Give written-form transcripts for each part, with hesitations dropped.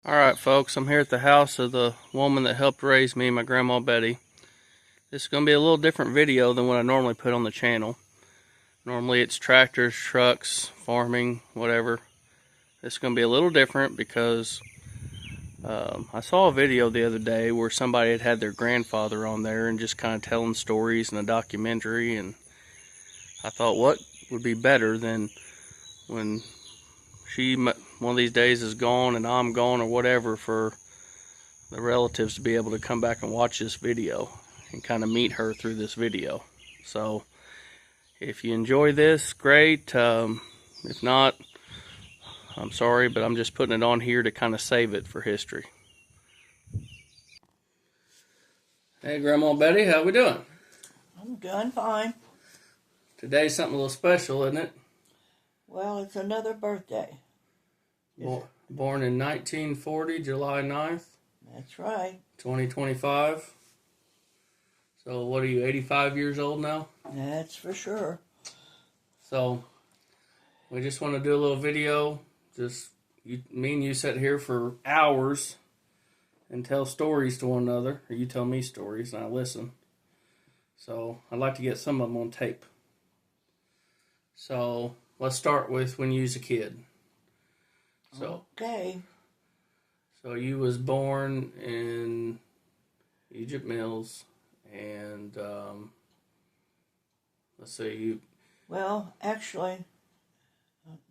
Alright folks, I'm here at the house of the woman that helped raise me, my Grandma Betty. This is going to be a little different video than what I normally put on the channel. Normally it's tractors, trucks, farming, whatever. This is going to be a little different because I saw a video the other day where somebody had had their grandfather on there and just kind of telling stories in a documentary, and I thought, what would be better than when one of these days is gone and I'm gone or whatever, for the relatives to be able to come back and watch this video and kind of meet her through this video. So if you enjoy this, great. If not, I'm sorry, but I'm just putting it on here to kind of save it for history. Hey Grandma Betty, how we doing? I'm doing fine. Today's something a little special, isn't it? Well, it's another birthday. Born in 1940, July 9th. That's right. 2025. So what are you, 85 years old now? That's for sure. So we just want to do a little video. Just me and you sit here for hours and tell stories to one another, or you tell me stories and I listen. So I'd like to get some of them on tape. So let's start with when you was a kid. So okay. So you was born in Egypt Mills, and let's see, you. Well, actually,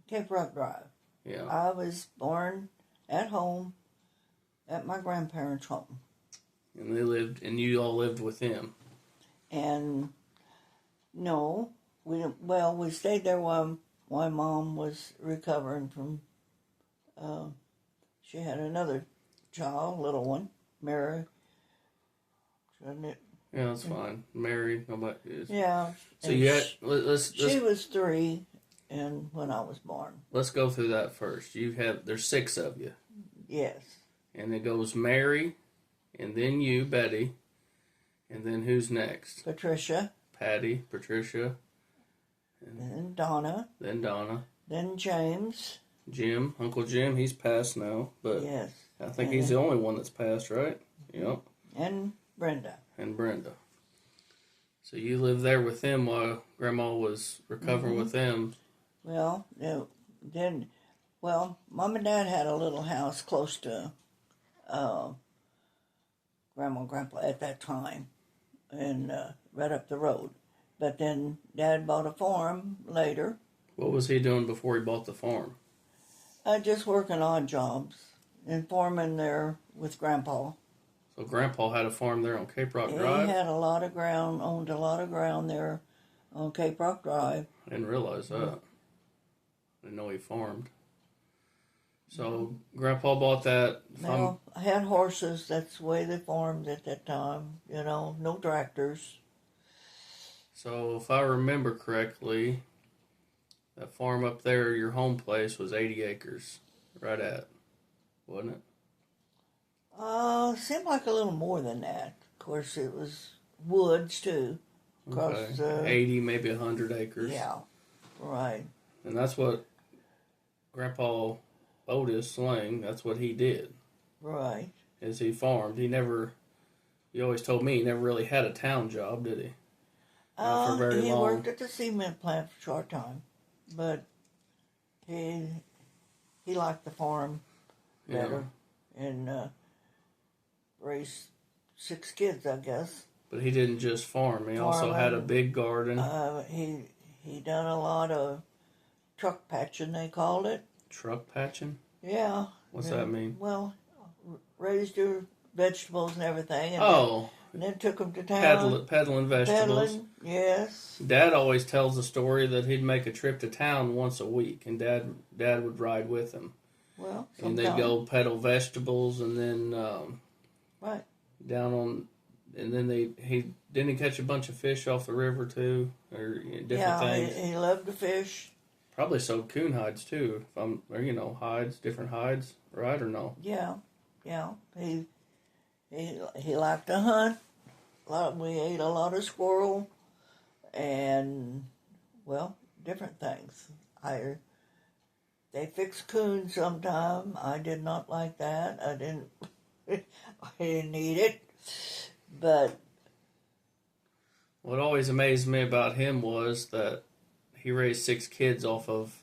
Cape Rock Drive. Yeah. I was born at home, at my grandparents' home. And you all lived with them. And no, we stayed there while my mom was recovering from. She had another child, little one, Mary. Yeah, that's fine. Mary, nobody is. Yeah. So you had, she was 3, and when I was born. Let's go through that first. There's 6 of you. Yes. And it goes Mary, and then you, Betty, and then who's next? Patricia. Patty, Patricia. And then Donna. Then James. Jim, Uncle Jim, he's passed now, but yes. I think he's the only one that's passed, right? Yep. And Brenda. So you lived there with them while Grandma was recovering with them. Well, Mom and Dad had a little house close to Grandma and Grandpa at that time, and right up the road. But then Dad bought a farm later. What was he doing before he bought the farm? Just working odd jobs and farming there with Grandpa. So Grandpa had a farm there on Cape Rock Drive? He had owned a lot of ground there on Cape Rock Drive. I didn't realize that. I didn't know he farmed. So Grandpa bought that. Well, I had horses. That's the way they farmed at that time. No tractors. So if I remember correctly, that farm up there, your home place, was 80 acres, right at, wasn't it? Seemed like a little more than that. Of course, it was woods too. Okay. 80, maybe 100 acres. Yeah, right. And that's what Grandpa Otis Sling, that's what he did. Right. Is he farmed. You always told me he never really had a town job, did he? Not for very long. He worked at the cement plant for a short time, but he liked the farm better, and raised 6 kids, I guess. But he didn't just farm. He also had a big garden. He done a lot of truck patching, they called it. Truck patching? Yeah. What's that mean? Well, raised your vegetables and everything. And then took them to town. Peddling vegetables. Yes. Dad always tells the story that he'd make a trip to town once a week, and Dad would ride with him. Well, and they'd go peddle vegetables, and then right down on, and then he catch a bunch of fish off the river too, or different things. He loved to fish. Probably sold coon hides too, hides, different hides, right or no? Yeah. He liked to hunt. We ate a lot of squirrel, and different things. They fix coon sometime. I did not like that. I didn't eat it. But what always amazed me about him was that he raised 6 kids off of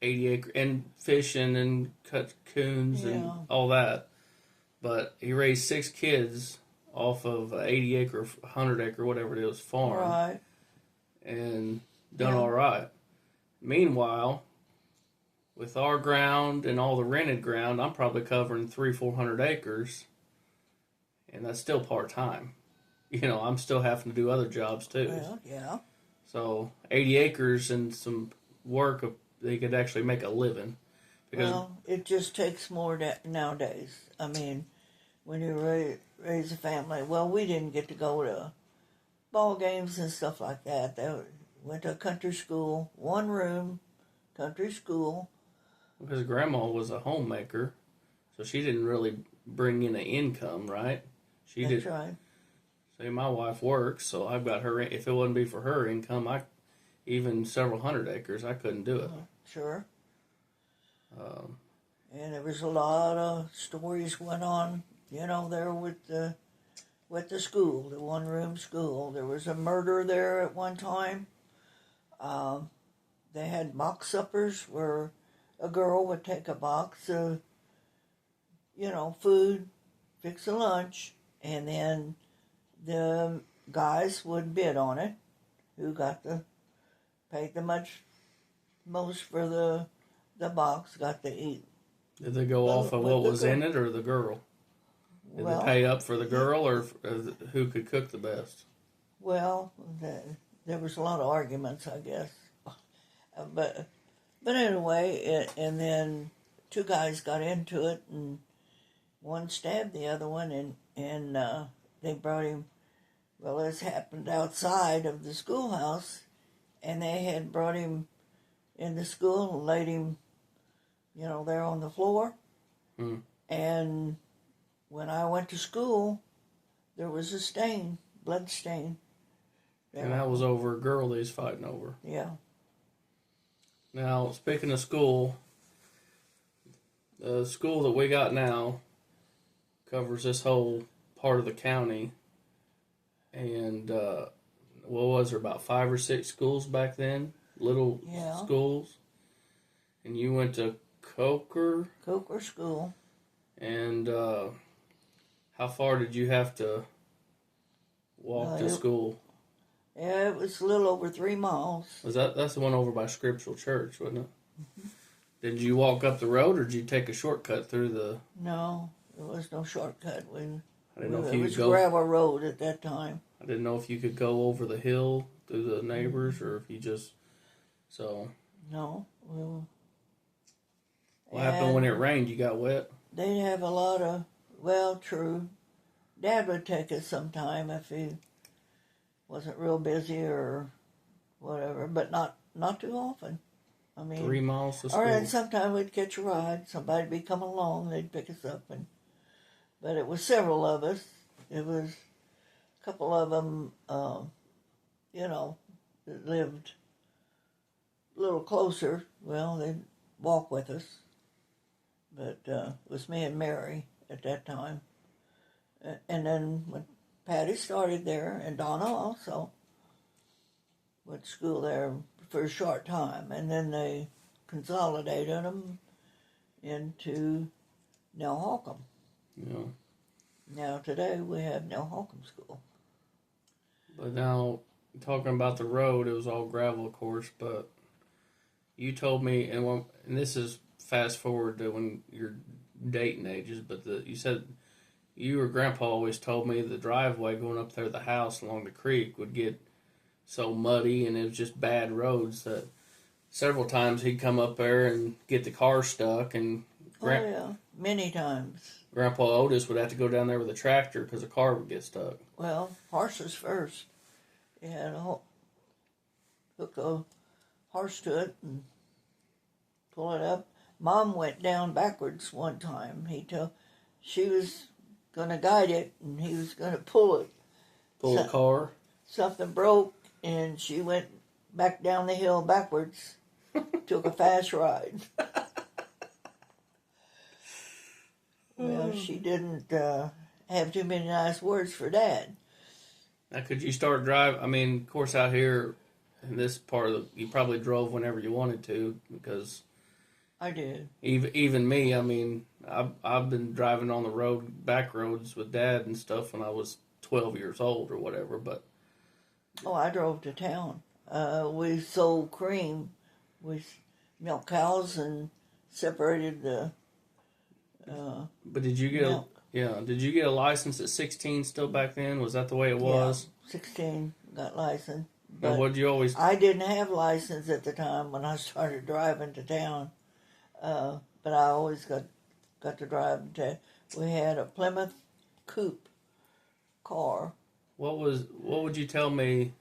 80 acre and fishing and cut coons and all that. But he raised 6 kids off of an 80 acre, 100 acre, whatever it is, farm. right. And done all right. Meanwhile, with our ground and all the rented ground, I'm probably covering 300-400 acres, and that's still part-time. You know, I'm still having to do other jobs too. Well, yeah. So 80 acres and some work, they could actually make a living. Because Well, it just takes more nowadays. I mean, when you raise a family, well, we didn't get to go to ball games and stuff like that. They went to a country school, 1 room, country school. because Grandma was a homemaker, so she didn't really bring in an income, right? That's right. Say my wife works, so I've got her. If it wouldn't be for her income, even several hundred acres, I couldn't do it. Sure. And there was a lot of stories went on, there with the school, the 1 room school. There was a murder there at one time. They had box suppers where a girl would take a box of, food, fix a lunch, and then the guys would bid on it. Who paid the most for the box got to eat. Did they go off of what was in it or the girl? Did they pay up for the girl or who could cook the best? Well, there was a lot of arguments, I guess. But anyway, and then 2 guys got into it, and one stabbed the other one, and they brought him. Well, this happened outside of the schoolhouse, and they had brought him in the school and laid him, there on the floor. And when I went to school, there was a blood stain. There. And that was over a girl they was fighting over. Yeah. Now, speaking of school, the school that we got now covers this whole part of the county. And what was there, about 5 or 6 schools back then? Little schools. And you went to Coker? Coker School. And how far did you have to walk to school? Yeah, it was a little over 3 miles. That's the one over by Scriptural Church, wasn't it? Mm-hmm. Did you walk up the road, or did you take a shortcut through the? No, there was no shortcut. I didn't know if it you was could go. gravel road at that time. I didn't know if you could go over the hill through the neighbors, or if you just. So. No. Well, what happened when it rained? You got wet. They'd have a lot of. Well, true. Dad would take us sometime if he wasn't real busy or whatever, but not too often. I mean, 3 miles to school. Or then sometime we'd catch a ride. Somebody'd be coming along, they'd pick us up, but it was several of us. It was a couple of them, that lived a little closer. Well, they'd walk with us, but it was me and Mary at that time. And then when Patty started there, and Donna also went to school there for a short time, and then they consolidated them into Nell Holcomb. Yeah. Now today we have Nell Holcomb School. But now, talking about the road, it was all gravel, of course, but you told me, and this is fast forward to when you're dating ages, but you said you or Grandpa always told me the driveway going up there to the house along the creek would get so muddy, and it was just bad roads that several times he'd come up there and get the car stuck, and many times. Grandpa Otis would have to go down there with a tractor because the car would get stuck. Well, horses first. You had to hook a horse to it and pull it up. Mom went down backwards one time. She was going to guide it, and he was going to pull it. Pull the car? Something broke, and she went back down the hill backwards. took a fast ride. Well, she didn't have too many nice words for Dad. Now, could you start driving? I mean, of course, out here in this part of you probably drove whenever you wanted to because I did. even me, I mean, I've been driving on the road, back roads with Dad and stuff when I was 12 years old or whatever. But Oh, I drove to town. We sold cream. We milked cows and separated the but did you get milk. did you get a license at 16 still back then? Was that the way it was? Yeah, 16, got licensed. But what did you always? I didn't have license at the time when I started driving to town. But I always got to drive. We had a Plymouth Coupe car. What would you tell me?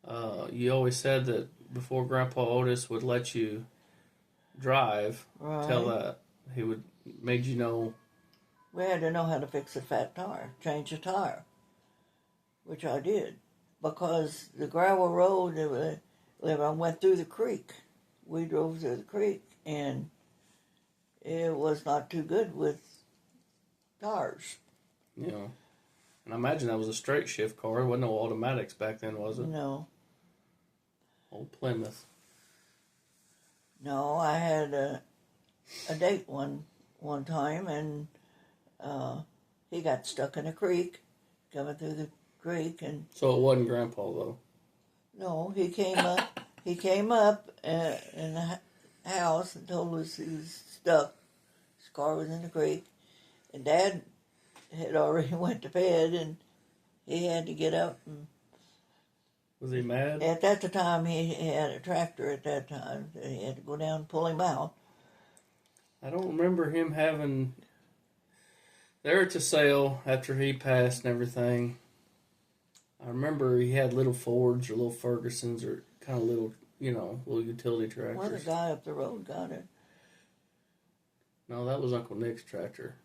You always said that before Grandpa Otis would let you drive. Right. Tell that he would made you know. We had to know how to fix a fat tire, change a tire, which I did, because the gravel road I went through the creek. We drove through the creek, and it was not too good with tires. You know, and I imagine that was a straight shift car. There wasn't no automatics back then, was it? No. Old Plymouth. No, I had a date one time, and he got stuck in a creek, coming through the creek, and So it wasn't Grandpa though. no, he came up. He came up in the house and told us he was stuck. His car was in the creek, and Dad had already went to bed, and he had to get up. And Was he mad? at that time, he had a tractor. At that time, so he had to go down and pull him out. I don't remember him having. There at the sale after he passed and everything. I remember he had little Fords or little Fergusons or kind of little, little utility tractors. Well, the guy up the road got it. No, that was Uncle Nick's tractor.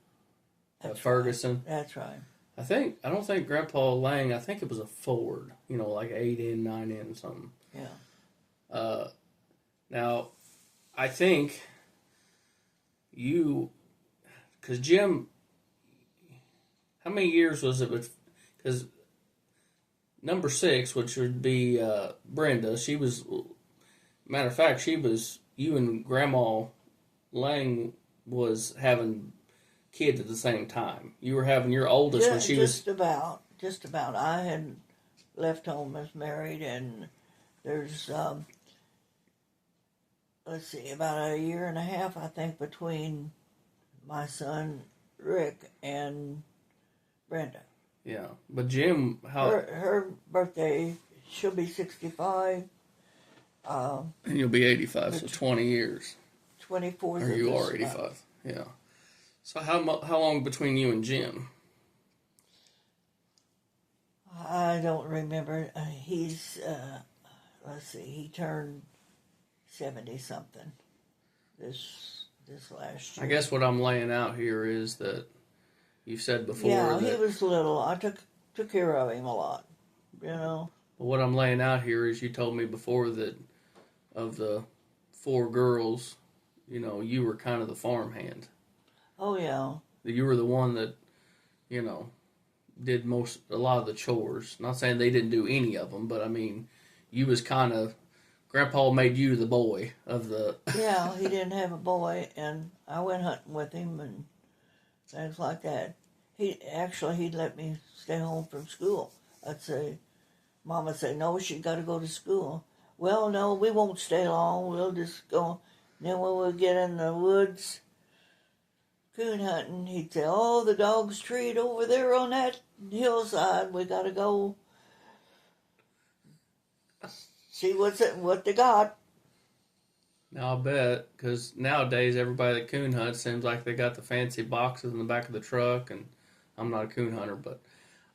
That's Ferguson. Right. That's right. I don't think Grandpa Lang, I think it was a Ford, like 8N, 9N, something. Yeah. Now, I think because Jim, how many years was it? Because number 6, which would be Brenda, she was, matter of fact, you and Grandma Lang was having kids at the same time. You were having your oldest when she was... Just about. I had left home as married, and there's, let's see, about a year and a half, I think, between my son Rick and Brenda. Yeah, but Jim, her birthday, she'll be 65. And you'll be 85, so 20 years. 24th. Or you are 85, yeah. So how long between you and Jim? I don't remember. He's, let's see, he turned 70-something this last year. I guess what I'm laying out here is that you said before Yeah, that... he was little. I took care of him a lot, What I'm laying out here is you told me before that of the 4 girls, you were kind of the farmhand. Oh, yeah. You were the one that, did a lot of the chores. Not saying they didn't do any of them, but I mean, you was kind of... Grandpa made you the boy of the... Yeah, he didn't have a boy, and I went hunting with him and things like that. He'd let me stay home from school. I'd say, Mama say, no, she got to go to school. Well, no, we won't stay long. We'll just go. Then when we get in the woods, coon hunting, he'd say, oh, the dog's treed over there on that hillside. We got to go see what they got. Now, I bet, because nowadays everybody that coon hunts seems like they got the fancy boxes in the back of the truck, and I'm not a coon hunter, but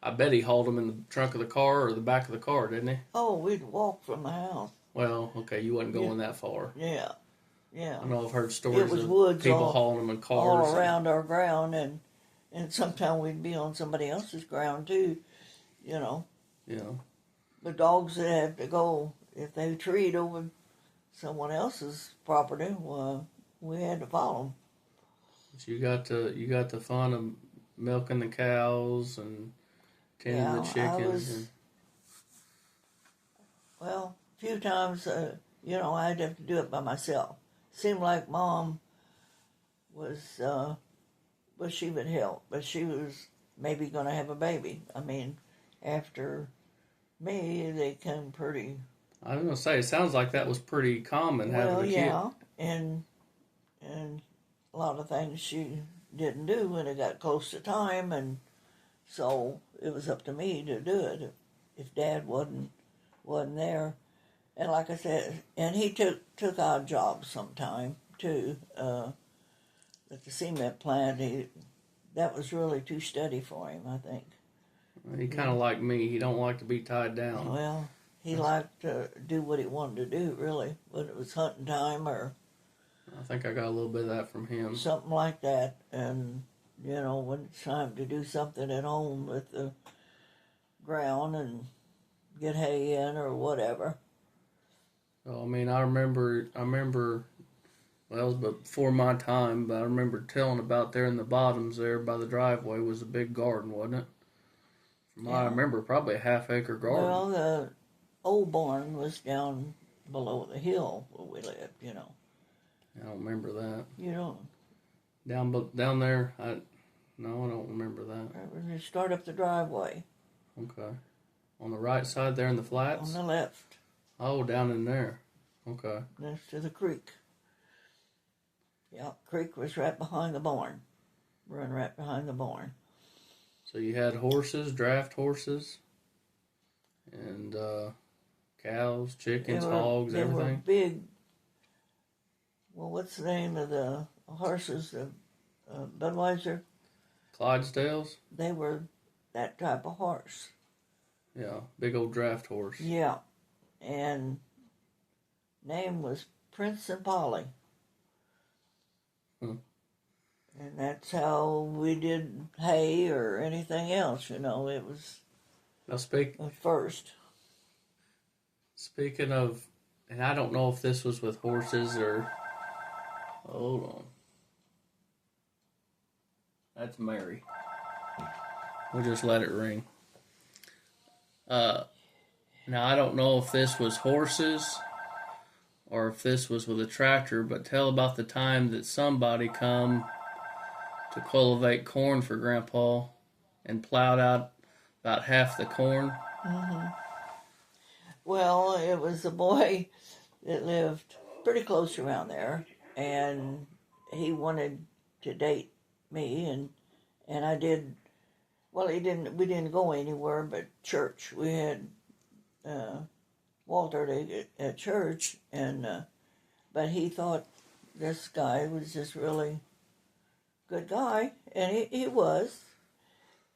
I bet he hauled them in the trunk of the car or the back of the car, didn't he? Oh, we'd walk from the house. Well, okay, you wasn't going that far. Yeah. I know I've heard stories was of woods people hauling them in cars. All around our ground, and sometimes we'd be on somebody else's ground, too, Yeah. The dogs that have to go, if they treat over someone else's property, well, we had to follow them. So you got the fun of milking the cows and tending the Yeah, chickens. And well, a few times, I'd have to do it by myself. Seemed like Mom was, she would help, but she was maybe going to have a baby. I mean, after me, they come pretty. I was gonna say, it sounds like that was pretty common having a kid. Yeah, and a lot of things she didn't do when it got close to time, and so it was up to me to do it if Dad wasn't there. And like I said, and he took odd jobs sometime too. At the cement plant, that was really too steady for him, I think. He kind of like me. He don't like to be tied down. Well, he liked to do what he wanted to do, really, when it was hunting time or I think I got a little bit of that from him. something like that. And when it's time to do something at home with the ground and get hay in or whatever. So, I mean, I remember, well, it was before my time, but I remember telling about there in the bottoms there by the driveway was a big garden, wasn't it? From what I remember, probably a half-acre garden. Well, the old barn was down below the hill where we lived, I don't remember that. You know. Down there, no, I don't remember that. Right when you start up the driveway. Okay. On the right side there in the flats? On the left. Oh, down in there. Okay. Next to the creek. Yeah, creek was right behind the barn. Run right behind the barn. So you had horses, draft horses, and cows, chickens, hogs, everything? They were big. Well, what's the name of the horses? Budweiser? Clydesdales? They were that type of horse. Yeah, big old draft horse. Yeah. And name was Prince and Polly. And that's how we did hay or anything else, it was Now at first. Speaking of, and I don't know if this was with horses or, hold on. That's Mary. We'll just let it ring. Now I don't know if this was horses or if this was with a tractor, but tell about the time that somebody come to cultivate corn for Grandpa and plowed out about half the corn. Mm-hmm. Well, it was a boy that lived pretty close around there, and he wanted to date me, and I did. Well, we didn't go anywhere but church. We had Walter at church, but he thought this guy was just really good guy, and he was,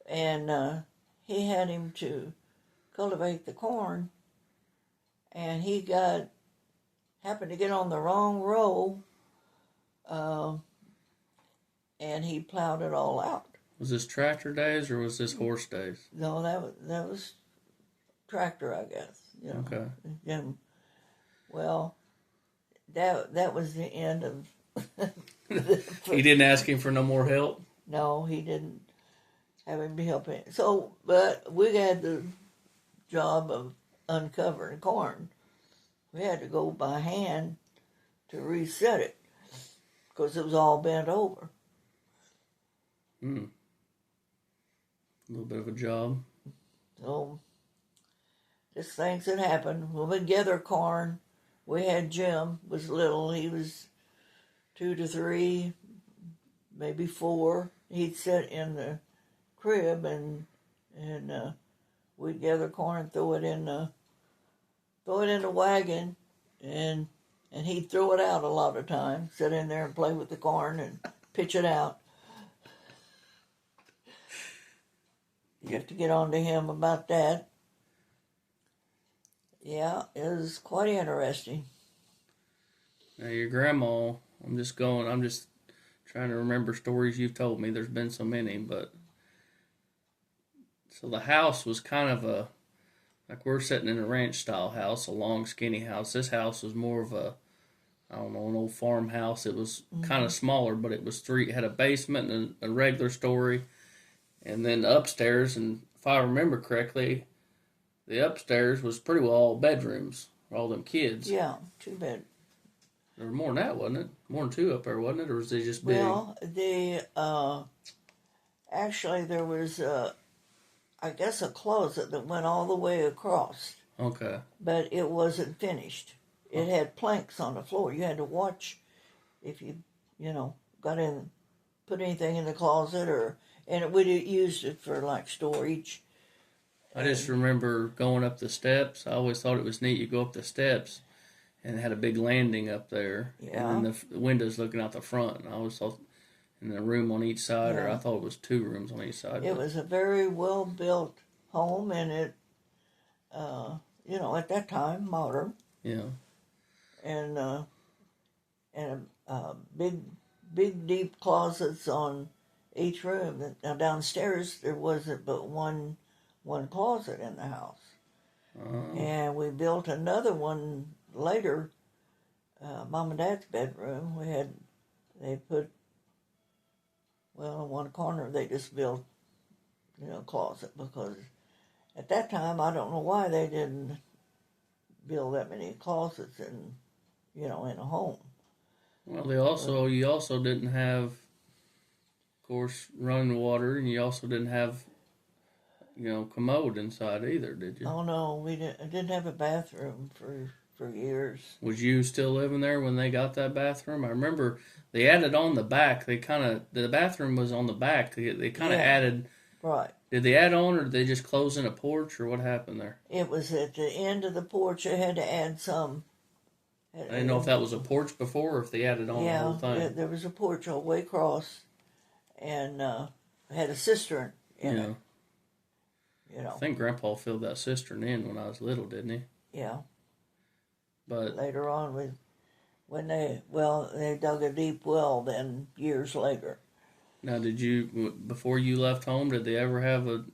and he had him to cultivate the corn, and he happened to get on the wrong row, and he plowed it all out. Was this tractor days or was this horse days? No, that was tractor, I guess. Okay. Well, that was the end of. He didn't ask him for no more help? No, he didn't have him help him. So, but we had the job of uncovering corn. We had to go by hand to reset it because it was all bent over. A little bit of a job. So, just things that happened. When we gather corn, we had Jim, was little. He was 2 to 3, maybe 4. He'd sit in the crib and we'd gather corn and throw it in the wagon, and he'd throw it out a lot of times. Sit in there and play with the corn and pitch it out. You have to get on to him about that. Yeah, it was quite interesting. Now your grandma, I'm just trying to remember stories you've told me. There's been so many, but so the house was kind of like we're sitting in a ranch style house, a long skinny house. This house was more of a I don't know, an old farmhouse. It was kind of smaller, but it was three. It had a basement and a regular story, and then upstairs. And if I remember correctly, the upstairs was pretty well all bedrooms for all them kids. Yeah, 2 bed. There were more than that, wasn't it? More than two up there, wasn't it? Or was they just big? Well, actually there was I guess a closet that went all the way across, Okay. but it wasn't finished. It had planks on the floor. You had to watch if you got in, put anything in the closet, and we'd used it for like storage. I just remember going up the steps. I always thought it was neat. You go up the steps, and it had a big landing up there, Yeah. and then the windows looking out the front. And I always thought, and a room on each side, or Yeah. I thought it was two rooms on each side. It was a very well built home, and it, at that time, modern, Yeah. and big deep closets on each room. Now downstairs there wasn't but one closet in the house, and we built another one later. Mom and Dad's bedroom. They put, well, in one corner they just built, a closet, because at that time I don't know why they didn't build that many closets in a home. Well, you also didn't have, of course, running water, and you also didn't have, commode inside either, did you? Oh no, we didn't have a bathroom for years. Was you still living there when they got that bathroom? I remember they added on the back. The bathroom was on the back. They kind of added. Right. Did they add on, or did they just close in a porch, or what happened there? It was at the end of the porch. They had to add some. I didn't know if that was a porch before, or if they added on the whole thing. Yeah, there was a porch all the way across, and had a cistern in it. I think Grandpa filled that cistern in when I was little, didn't he? Yeah. But later on, when they dug a deep well. Then years later. Now, before you left home, did they ever have a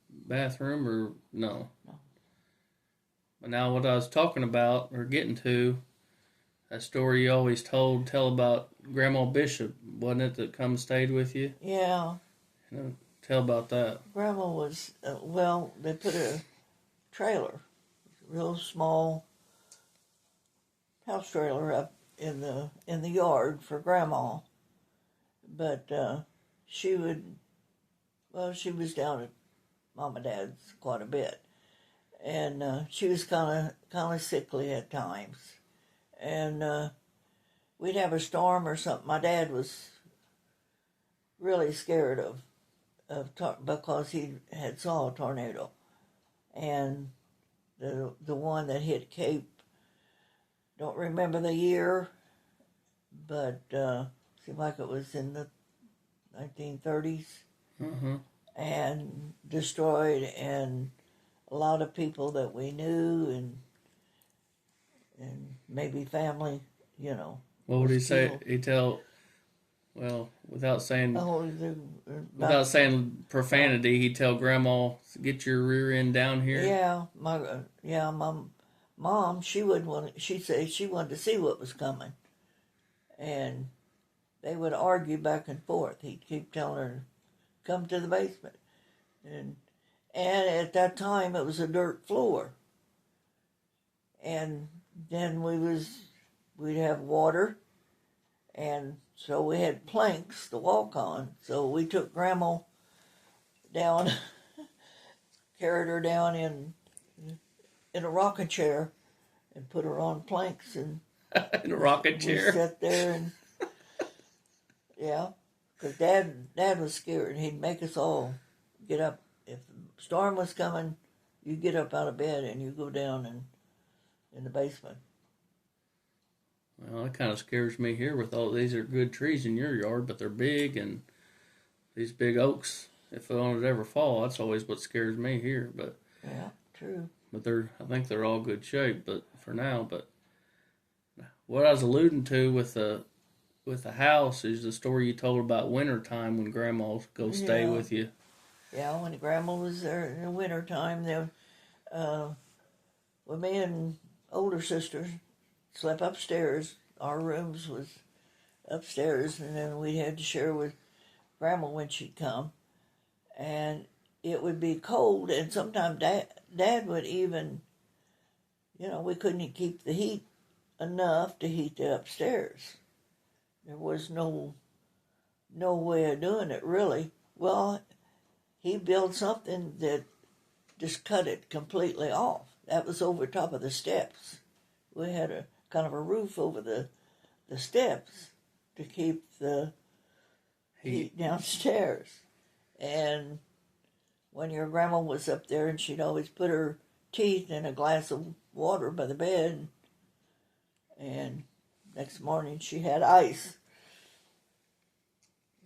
bathroom, or no? No. But now, what I was talking about or getting to, that story you always tell about Grandma Bishop, wasn't it, that come and stayed with you? Yeah. Tell about that. Grandma was, they put a trailer, a real small house trailer up in the yard for Grandma. But she was down at Mom and Dad's quite a bit. And she was kind of sickly at times. And we'd have a storm or something. My dad was really scared because he had saw a tornado, and the one that hit Cape. Don't remember the year, but seemed like it was in the 1930s, and destroyed, and a lot of people that we knew and maybe family, What would he say? killed. He tell. Well, without saying profanity, he'd tell Grandma, "Get your rear end down here." Yeah, my mom, she wouldn't want. She'd say she wanted to see what was coming, and they would argue back and forth. He'd keep telling her, "Come to the basement," and at that time it was a dirt floor, and then we'd have water, and so we had planks to walk on. So we took Grandma down, carried her down in a rocking chair, and put her on planks, and In a rocking we chair. sat there and because Dad was scared. He'd make us all get up if the storm was coming. You get up out of bed and you go down in the basement. Well, that kind of scares me here with all these are good trees in your yard, but they're big, and these big oaks, if they don't ever fall, that's always what scares me here. But Yeah, true. But I think they're all good shape. But for now, but what I was alluding to with the house is the story you told about wintertime when Grandma go stay with you. Yeah, when Grandma was there in the wintertime, when me and older sisters slept upstairs our rooms was upstairs, and then we had to share with Grandma when she'd come. And it would be cold, and sometimes Dad would even, we couldn't keep the heat enough to heat the upstairs. There was no way of doing it, really. Well, he built something that just cut it completely off. That was over top of the steps. We had a kind of a roof over the steps to keep the heat downstairs. And when your grandma was up there, and she'd always put her teeth in a glass of water by the bed, and next morning she had ice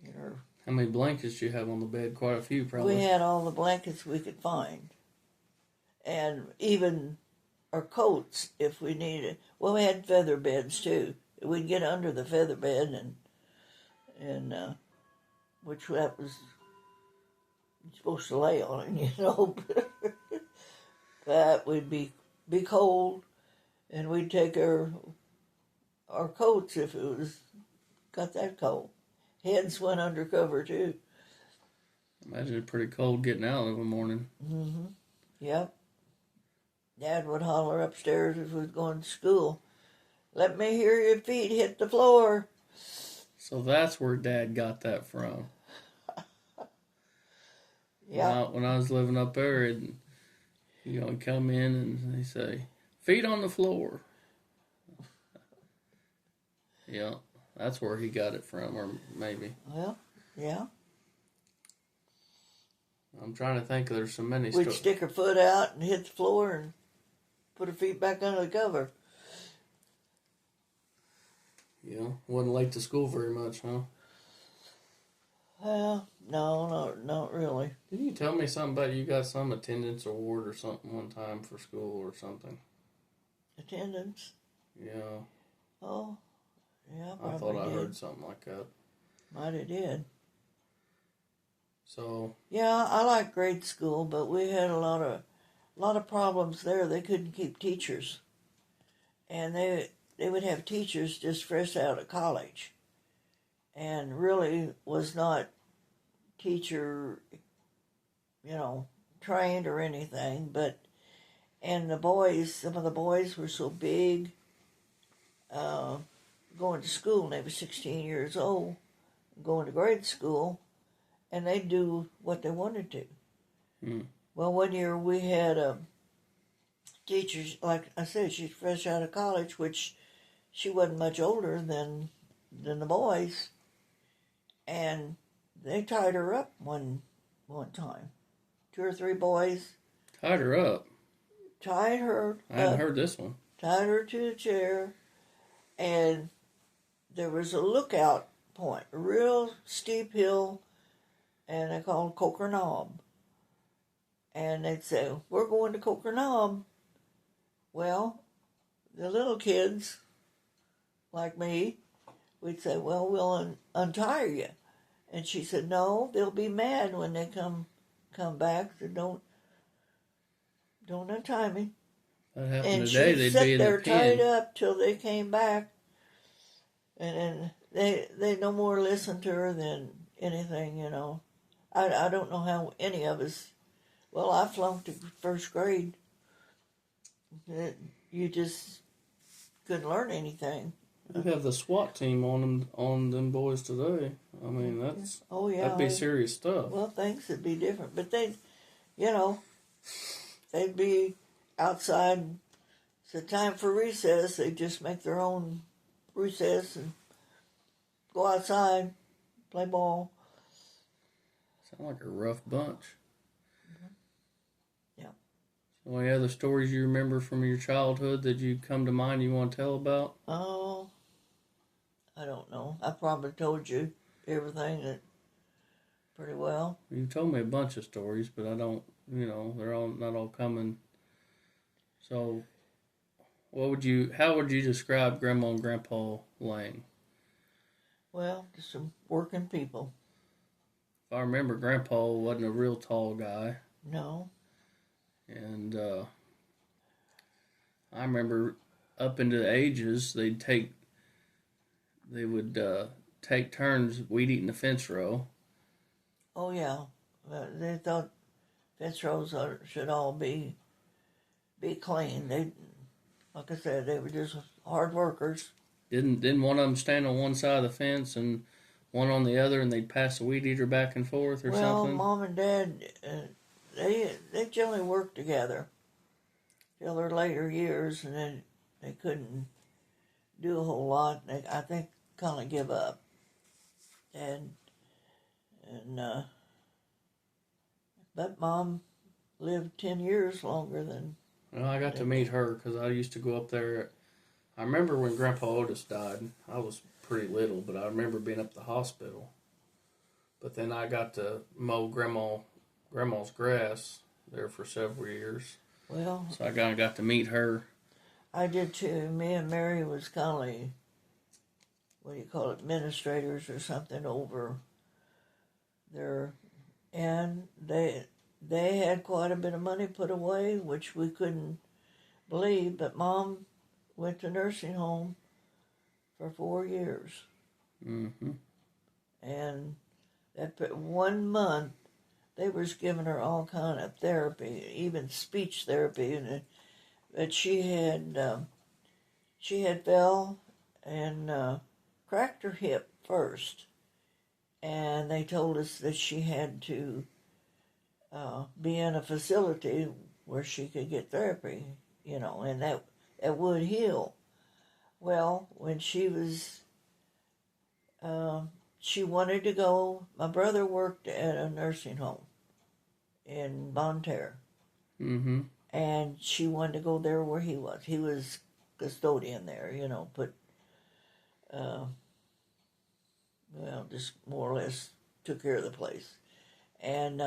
in her. How many blankets do you have on the bed? Quite a few, probably. We had all the blankets we could find, and even our coats if we needed. Well, we had feather beds too. We'd get under the feather bed, and which that was supposed to lay on it, but we'd be cold, and we'd take our coats if it was got that cold. Heads went under cover too. Imagine it pretty cold getting out in the morning. Mm-hmm. Yep. Dad would holler upstairs if we was going to school, "Let me hear your feet hit the floor." So that's where Dad got that from. Yeah. When I was living up there, he'd come in and he'd say, "Feet on the floor." Yeah, that's where he got it from, or maybe. Well, yeah. I'm trying to think. There's so many. We'd stick her foot out and hit the floor and put her feet back under the cover. Yeah, wasn't late to school very much, huh? Well, no, not really. Didn't you tell me something about you got some attendance award or something one time for school or something? Attendance? Yeah. Oh, yeah, I thought I heard something like that. Might have did. So. Yeah, I like grade school, but we had a lot of problems there. They couldn't keep teachers, and they would have teachers just fresh out of college, and really was not teacher, trained or anything. And the boys, some of the boys were so big, going to school, and they were 16 years old, going to grade school, and they'd do what they wanted to. Hmm. Well, one year we had teachers, like I said, she's fresh out of college, which she wasn't much older than the boys, and they tied her up one time. 2 or 3 boys Tied her up. Tied her. I hadn't heard this one. Tied her to a chair, and there was a lookout point, a real steep hill, and they called Coker Knob. And they'd say, "We're going to Coker Knob." Well, the little kids, like me, we'd say, "Well, we'll untie you." And she said, "No, they'll be mad when they come back, so don't untie me." That happened And today. she'd They'd sit be in there the pen. tied up till they came back, and then they no more listened to her than anything, I don't know how any of us. Well, I flunked to first grade. You just couldn't learn anything. You have the SWAT team on them boys today. I mean, that'd be serious stuff. Well, things would be different, but they'd be outside. It's time for recess. They just make their own recess and go outside, play ball. Sound like a rough bunch. Yeah. So any other stories you remember from your childhood that you come to mind you want to tell about? Oh, I don't know. I probably told you everything that pretty well. You told me a bunch of stories, but I don't. They're all not all coming. So, how would you describe Grandma and Grandpa Lang? Well, just some working people. If I remember, Grandpa wasn't a real tall guy. No. And I remember up into the ages, they'd take they would take turns weed eating the fence row. Oh yeah, they thought fence rows should all be clean. They, like I said, they were just hard workers. Didn't one of them stand on one side of the fence and one on the other, and they'd pass the weed eater back and forth or Well, something? Mom and Dad, they generally worked together till their later years, and then they couldn't do a whole lot. They, I think, kind of give up. And but Mom lived 10 years longer than. Well, I got to meet her because I used to go up there. I remember when Grandpa Otis died. I was pretty little, but I remember being up at the hospital. But then I got to mow Grandma's grass there for several years. Well, So I kind of got to meet her. I did too. Me and Mary was kind of like, what do you call it, administrators or something over there, and they had quite a bit of money put away, which we couldn't believe. But Mom went to nursing home for 4 years, Mm-hmm. and that 1 month they was giving her all kind of therapy, even speech therapy, and but she had fell and cracked her hip first, and they told us that she had to be in a facility where she could get therapy, and that would heal. Well, when she was, she wanted to go. My brother worked at a nursing home in Bonne Terre, Mm-hmm. and she wanted to go there where he was. He was custodian there, but just more or less took care of the place. And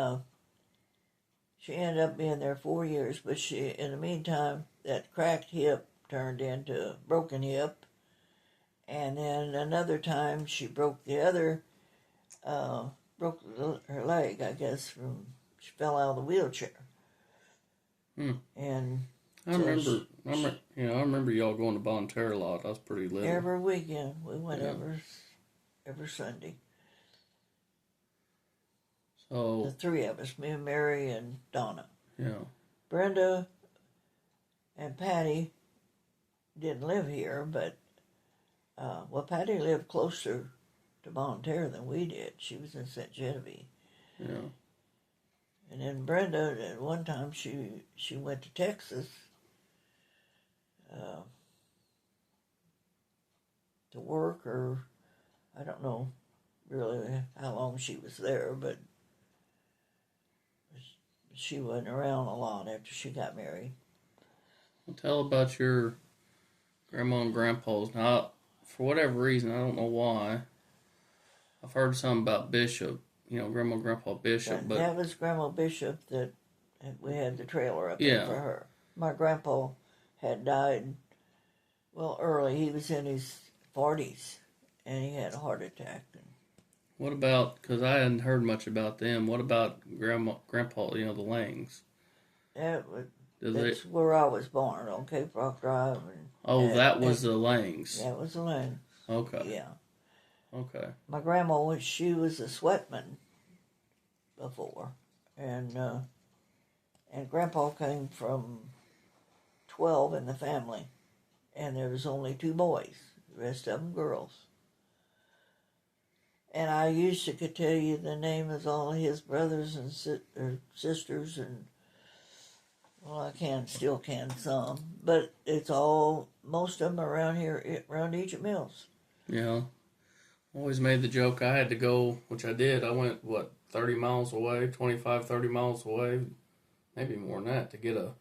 she ended up being there 4 years, but in the meantime, that cracked hip turned into a broken hip. And then another time she broke the other, broke her leg, I guess, she fell out of the wheelchair. And I remember y'all going to Bonne Terre a lot. I was pretty little. Every weekend. We went Yeah. every Sunday. So The three of us, me and Mary and Donna. yeah. Brenda and Patty didn't live here, but Patty lived closer to Bonne Terre than we did. She was in St. Genevieve. Yeah. And then Brenda, at one time, she went to Texas to work, or I don't know really how long she was there, but she wasn't around a lot after she got married. Well, tell about your grandma and grandpa's. Now, for whatever reason, I don't know why, I've heard something about Bishop. Grandma and Grandpa Bishop, but that was Grandma Bishop that we had the trailer up Yeah. there for her. My grandpa had died, early. He was in his 40s, and he had a heart attack. what about, because I hadn't heard much about them, what about Grandpa, the Langs? That's where I was born, on Cape Rock Drive. That was the Langs. That was the land. Okay. Yeah. Okay. My grandma, she was a sweatman before, and Grandpa came from 12 in the family, and there was only 2 boys, the rest of them girls. And I used to could tell you the name of all his brothers and sisters, and I still can some, but it's all, most of them around here, around Egypt Mills. Yeah. Always made the joke I had to go, which I did. I went, 30 miles away, 25, 30 miles away, maybe more than that, to get a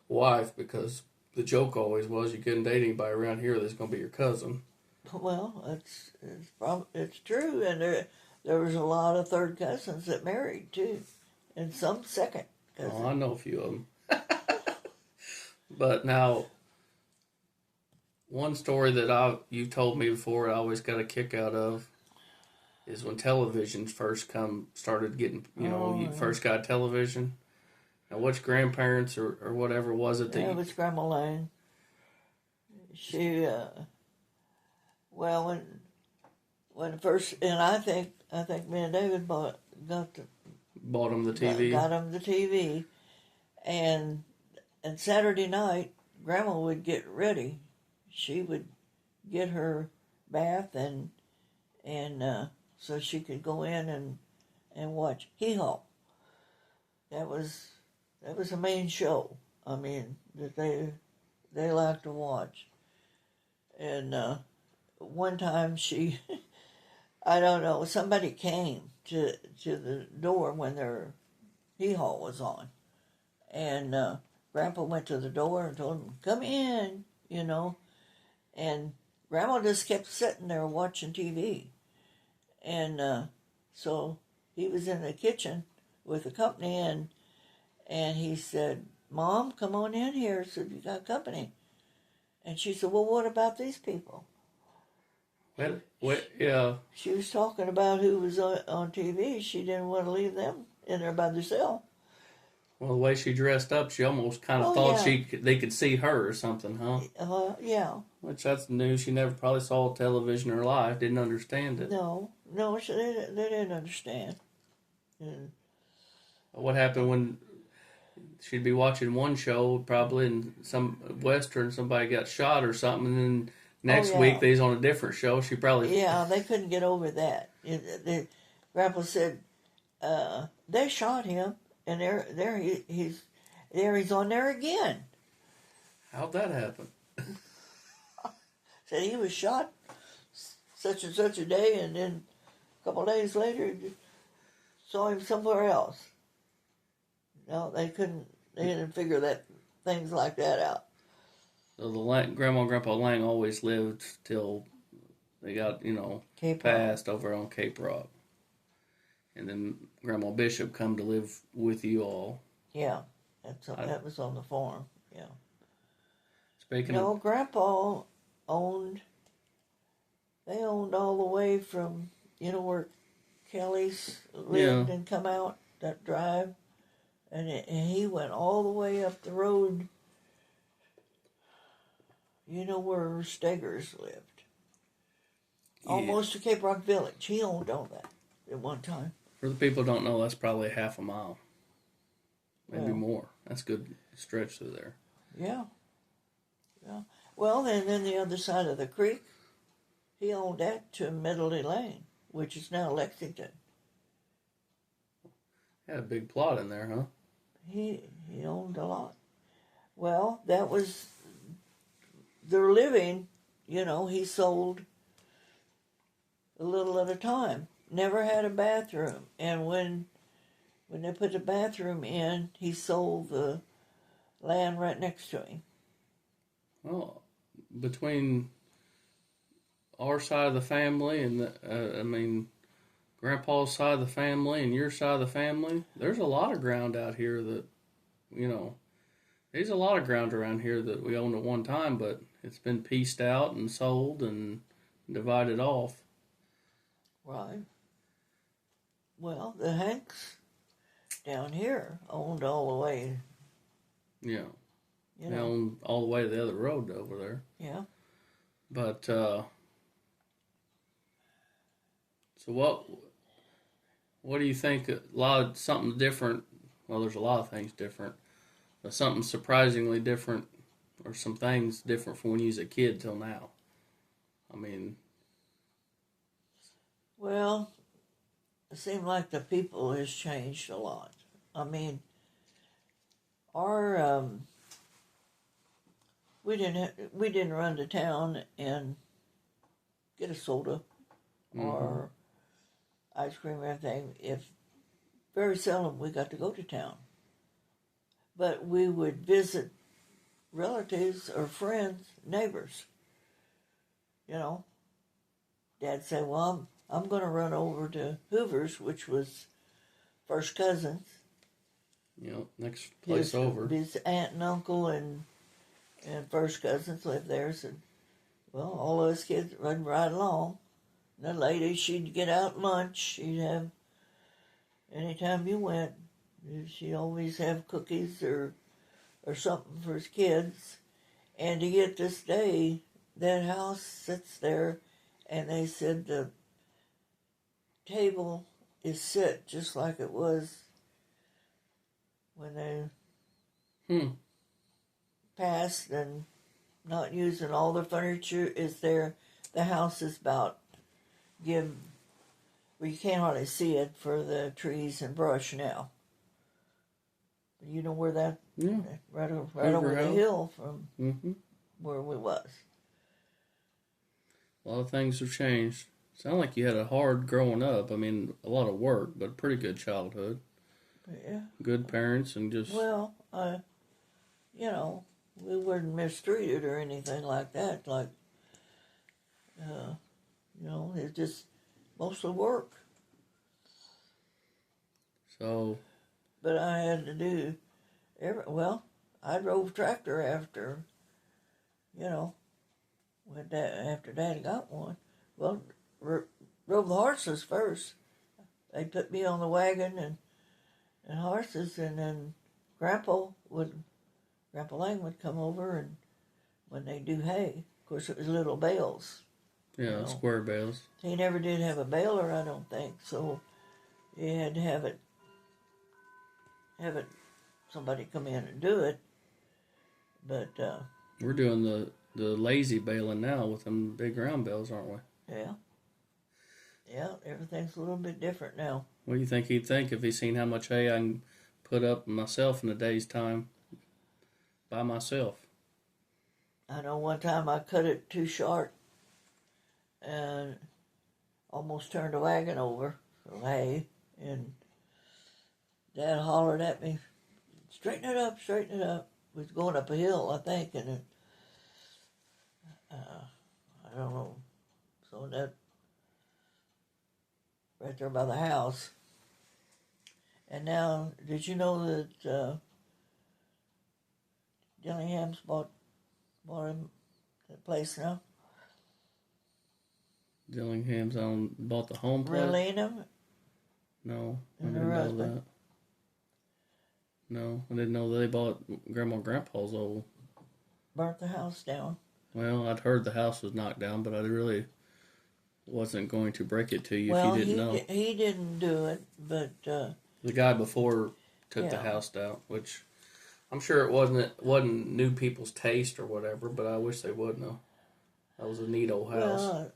wife, because the joke always was you couldn't date anybody around here that's going to be your cousin. Well, it's true, and there was a lot of third cousins that married, too, and some second cousins. Oh, I know a few of them. But now, one story that you told me before I always got a kick out of is when television started getting, you first got television. Now, which grandparents or whatever was it that It was Grandma Lane. She, when when first, and I think me and David bought Bought him the TV. got him the TV, and Saturday night, Grandma would get ready. She would get her bath and so she could go in and watch Hee Haw. That was the main show. I mean, that they like to watch. And one time she, I don't know, somebody came to the door when their Hee Haw was on, and Grandpa went to the door and told him, "Come in," and Grandma just kept sitting there watching TV, and so he was in the kitchen with the company, and he said, "Mom, come on in here," said, "You got company." And she said, "Well, what about these people?" Yeah. She was talking about who was on TV. She didn't want to leave them in there by themselves. Well, the way she dressed up, she almost kind of thought they could see her or something, huh? Yeah. Which that's news. She never probably saw television in her life. Didn't understand it. No, they didn't understand. And what happened when she'd be watching one show, probably in some Western, somebody got shot or something, and then next week they's on a different show. She probably... Yeah, they couldn't get over that. Grandpa said, they shot him, and he's on there again. How'd that happen? Said he was shot such and such a day, and then a couple of days later, saw him somewhere else. No, they didn't figure things like that out. So Grandma and Grandpa Lang always lived till they got, passed over on Cape Rock. And then Grandma Bishop come to live with you all. Yeah, that was on the farm, yeah. Speaking of... Grandpa owned all the way from, where Kelly's lived and come out, that drive. And he went all the way up the road, where Stegers lived. Yeah. Almost to Cape Rock Village. He owned all that at one time. For the people who don't know, that's probably half a mile. Maybe more. That's a good stretch through there. Yeah. Yeah. Well, and then the other side of the creek, he owned that to Medley Lane, which is now Lexington. Had a big plot in there, huh? He owned a lot. Well, that was their living. He sold a little at a time. Never had a bathroom. And when they put the bathroom in, he sold the land right next to him. Well, between our side of the family and Grandpa's side of the family and your side of the family, there's a lot of ground out here that, there's a lot of ground around here that we owned at one time, but it's been pieced out and sold and divided off. Right. Well, the Hanks down here owned all the way. Yeah. They owned all the way to the other road over there. Yeah. But, so what do you think? Something different. Well, there's a lot of things different, but something surprisingly different, or some things different from when you was a kid till now. Well, it seemed like the people has changed a lot. Our we didn't run to town and get a soda or ice cream or anything. Very seldom we got to go to town. But we would visit relatives or friends, neighbors. Dad said, "Well, I'm going to run over to Hoover's," which was first cousins. Next place over. His aunt and uncle and first cousins lived there. So, well, all those kids run right along. The lady, she'd get out lunch. She'd have, anytime you went, she'd always have cookies or something for his kids. And to get this day, that house sits there, and they said table is set just like it was when they passed, and not using all the furniture is there. The house is about well, you can't hardly see it for the trees and brush now. You know where that? Yeah. Right Hoover over the House. hill from where we was. A lot of things have changed. Sound like you had a hard growing up. I mean, a lot of work, but a pretty good childhood. Yeah. Good parents and just... Well, you know, we weren't mistreated or anything like that. Like, you know, it's just mostly work. So... But I had to do I drove tractor after, you know, after Daddy got one. Well, drove the horses first. They put me on the wagon and horses, and then Grandpa Lang would come over, and when they do hay, of course it was little bales. Yeah, you know. square bales. He never did have a baler, I don't think, so he had to have it somebody come in and do it. But we're doing the lazy baling now with them big round bales, aren't we? Yeah, everything's a little bit different now. What do you think he'd think if he seen how much hay I can put up myself in a day's time by myself? I know one time I cut it too short and almost turned the wagon over for hay, and Dad hollered at me, straighten it up. We was going up a hill, I think, and I don't know. So that right there by the house. And now, did you know that Dillingham's bought him that place now? Dillingham's bought the home place? Relena? No, I And didn't her know husband. that. No, I didn't know they bought Grandma and Grandpa's old. Burnt the house down. Well, I'd heard the house was knocked down, but I really wasn't going to break it to you Well, if you didn't know. He didn't do it, but The guy before took the Yeah. house down, which I'm sure it wasn't new people's taste or whatever, but I wish they would know. That was a neat old house. well,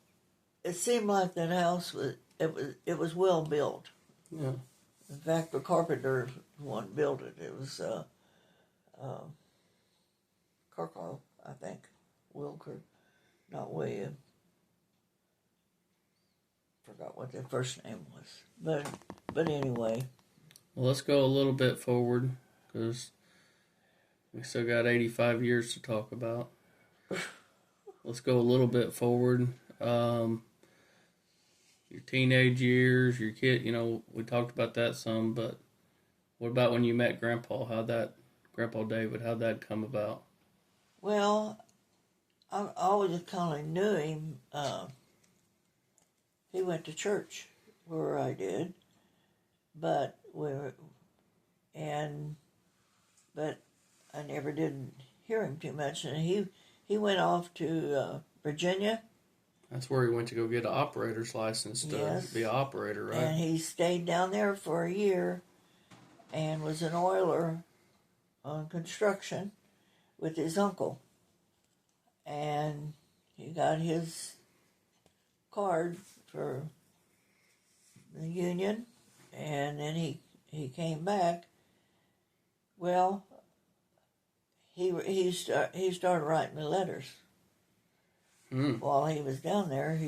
it seemed like that house was well built. Yeah. In fact, the carpenter one built it. It was Kirkall, I think. Wilker, not William. Forgot what their first name was. But anyway. Well, let's go a little bit forward, because we still got 85 years to talk about. Let's go a little bit forward. Your teenage years, your kid, we talked about that some, but what about when you met Grandpa? Grandpa David, how'd that come about? Well, I always kind of knew him. He went to church where I did, but I never did hear him too much. And he went off to Virginia. That's where he went to go get an operator's license to be an operator, right? And he stayed down there for a year and was an oiler on construction with his uncle. And he got his card for the union, and then he came back. Well, he started writing me letters. While he was down there.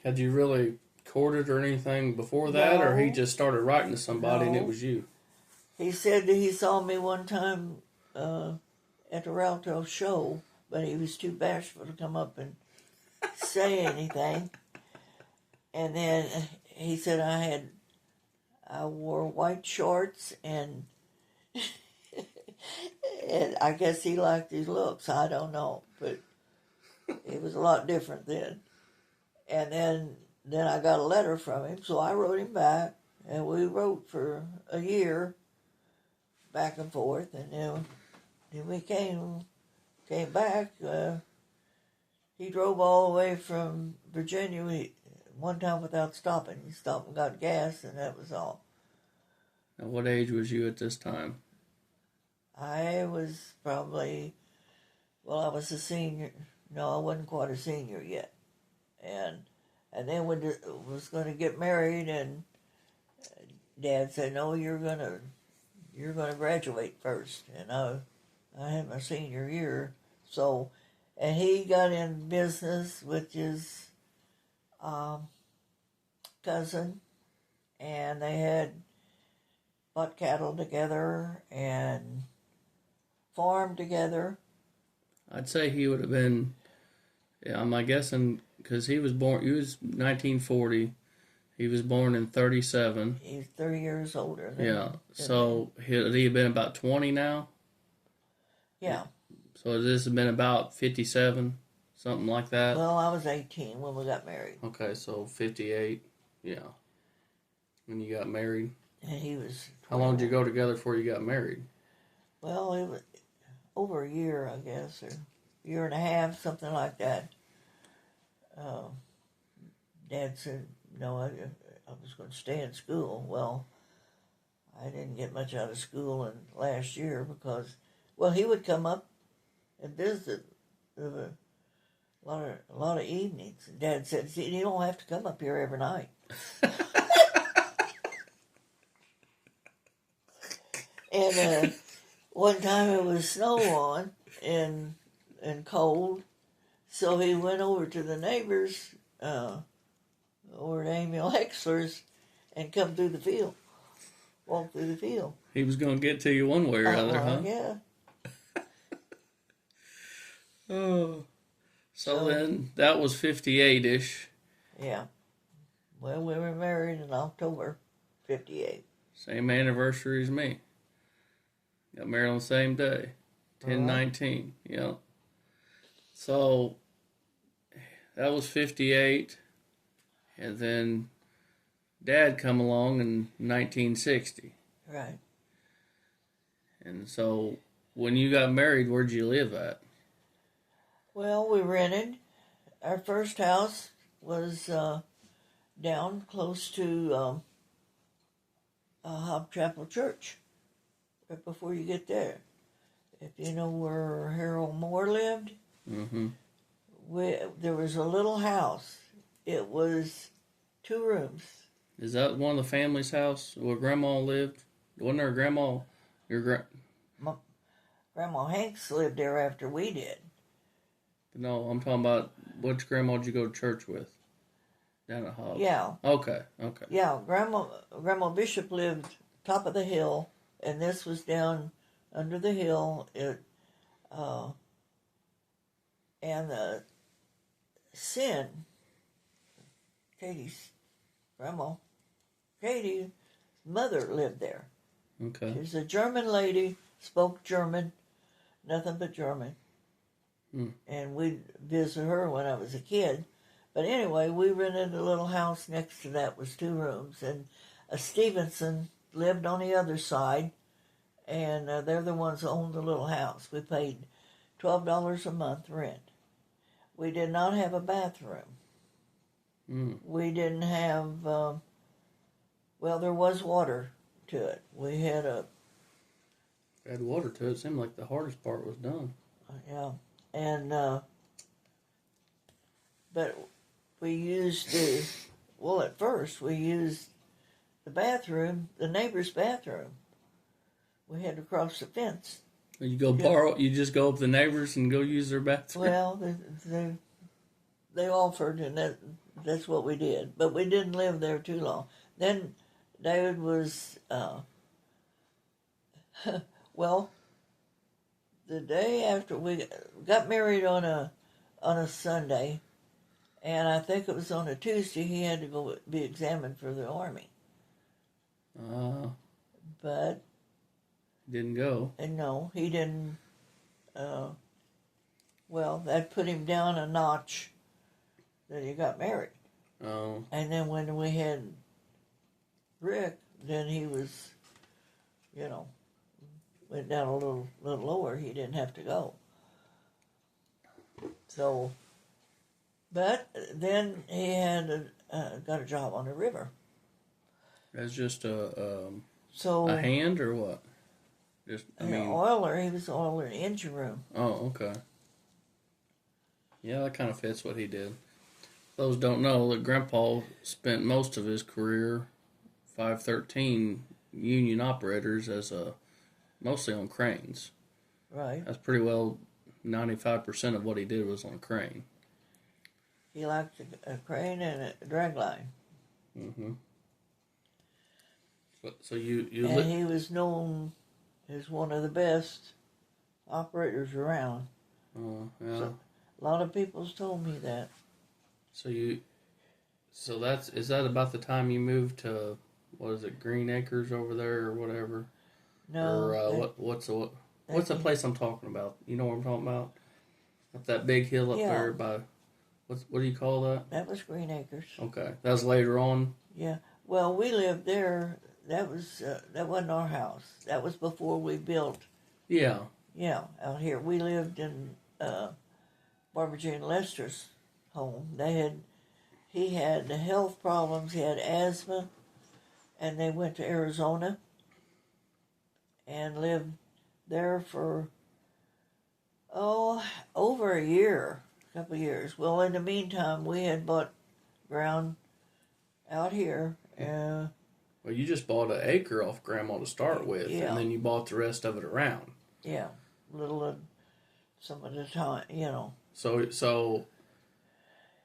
Had you really courted or anything before that, or he No. just started writing to somebody and it No. was you? He said that he saw me one time at the Rialto show, but he was too bashful to come up and say anything. And then he said I wore white shorts and and I guess he liked his looks. I don't know, but it was a lot different then. And then I got a letter from him, so I wrote him back, and we wrote for a year, back and forth, and then we came back. He drove all the way from Virginia. one time without stopping. He stopped and got gas, and that was all. Now, what age was you at this time? I was probably, well, I was a senior. No, I wasn't quite a senior yet. And then we was going to get married, and Dad said, "No, you're gonna graduate first." And I had my senior year, so, and he got in business with his cousin, and they had bought cattle together and farmed together. I'd say he would have been, yeah, I'm guessing, because he was 1940. He was born in 37. He's 30 years older Yeah, so he'd have been about 20 now? Yeah. So this has been about 57, something like that? Well, I was 18 when we got married. Okay, so 58, yeah, when you got married. And he was 21. How long did you go together before you got married? Well, it was over a year, I guess, or year and a half, something like that. Dad said, no, I was going to stay in school. Well, I didn't get much out of school in last year because, well, he would come up and visit a lot of evenings. And Dad said, "See, you don't have to come up here every night." And one time it was snow on and cold, so he went over to the neighbors, over to Emil Hexler's, and come through the field, walk through the field. He was going to get to you one way or another, huh? Yeah. Oh. So then that was 58-ish. Yeah. Well, we were married in October 58. Same anniversary as me. Got married on the same day. 10/19. Yeah. So that was 58. And then Dad come along in 1960. Right. And so when you got married, where'd you live at? Well, we rented. Our first house was down close to Hob Chapel Church, right before you get there. If you know where Harold Moore lived, there was a little house. It was 2 rooms. Is that one of the family's house where Grandma lived? Wasn't there a grandma? Grandma Hanks lived there after we did. No, I'm talking about which grandma did you go to church with? Down at Hobbs. Yeah. Okay. Yeah, Grandma Bishop lived top of the hill, and this was down under the hill. And the Sin, Katie's grandma, Katie's mother lived there. Okay. She was a German lady, spoke German, nothing but German. And we'd visit her when I was a kid. But anyway, we rented a little house next to that, was 2 rooms. And a Stevenson lived on the other side, and they're the ones that owned the little house. We paid $12 a month rent. We did not have a bathroom. We didn't have, well, there was water to it. We had Add water to it. Seemed like the hardest part was done. Yeah. And, but we used at first we used the bathroom, the neighbor's bathroom. We had to cross the fence. You you just go up to the neighbors and go use their bathroom? Well, they offered, and that's what we did. But we didn't live there too long. Then David was, well, the day after we got married on a Sunday, and I think it was on a Tuesday, he had to go be examined for the Army. But didn't go. And no, he didn't. Well, that put him down a notch that he got married. Oh. And then when we had Rick, then he was, went down a little lower. He didn't have to go. So, but then he had got a job on the river. As just a So hand or what? Just an oiler. He was an oiler in the engine room. Oh, okay. Yeah, that kind of fits what he did. Those don't know that Grandpa spent most of his career 513 union operators as mostly on cranes. Right. That's pretty well 95% of what he did was on a crane. He liked a crane and a drag line. Mm-hmm. So you and he was known as one of the best operators around. Oh, yeah. So, a lot of people's told me that. So is that about the time you moved to, what is it, Green Acres over there or whatever? No. Or what's the place I'm talking about? You know what I'm talking about? Up that big hill up there by, what do you call that? That was Green Acres. Okay, that was later on. Yeah. Well, we lived there. That wasn't our house. That was before we built. Yeah. Yeah, out here we lived in Barbara Jane Lester's home. He had health problems. He had asthma, and they went to Arizona and lived there for over a couple of years. Well, in the meantime, we had bought ground out here. Well, you just bought an acre off Grandma to start with, and then you bought the rest of it around. Yeah, little some of the time, So,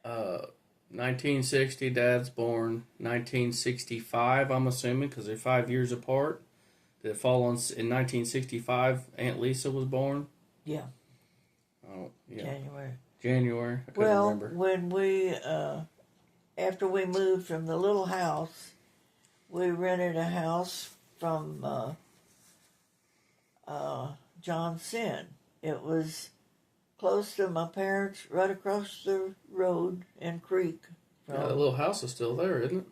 1960, Dad's born. 1965, I'm assuming, because they're 5 years apart. Did it fall in 1965? Aunt Lisa was born. Yeah. Oh, yeah. January. I couldn't remember. When we after we moved from the little house, we rented a house from John Sin. It was close to my parents, right across the road in Creek. Yeah, the little house is still there, isn't it?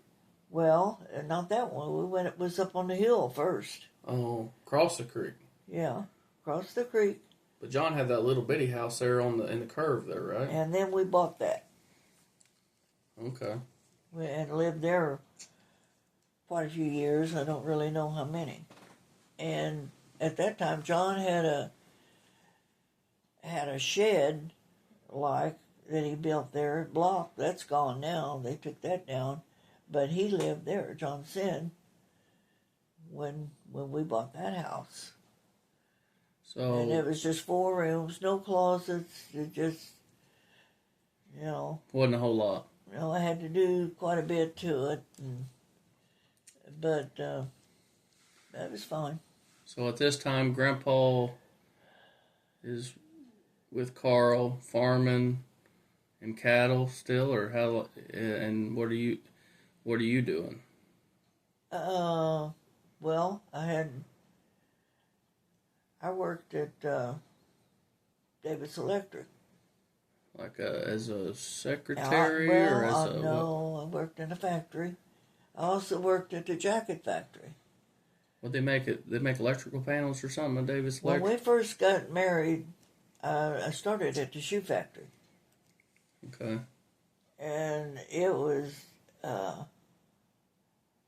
Well, not that one. It was up on the hill first. Oh, across the creek. Yeah, across the creek. But John had that little bitty house there in the curve there, right? And then we bought that. Okay. And lived there quite a few years. I don't really know how many. And at that time, John had a shed like that he built there, block. That's gone now. They took that down. But he lived there, John Sin, when we bought that house. So, and it was just 4 rooms, no closets. It just, wasn't a whole lot. I had to do quite a bit to it, but that was fine. So at this time, Grandpa is with Carl, farming and cattle still, or how? And what are you doing? Well, I worked at Davis Electric. Like as a secretary or as a no, I worked in a factory. I also worked at the jacket factory. What they make it? They make electrical panels or something at Davis Electric? When we first got married, I started at the shoe factory. Okay. And it was, there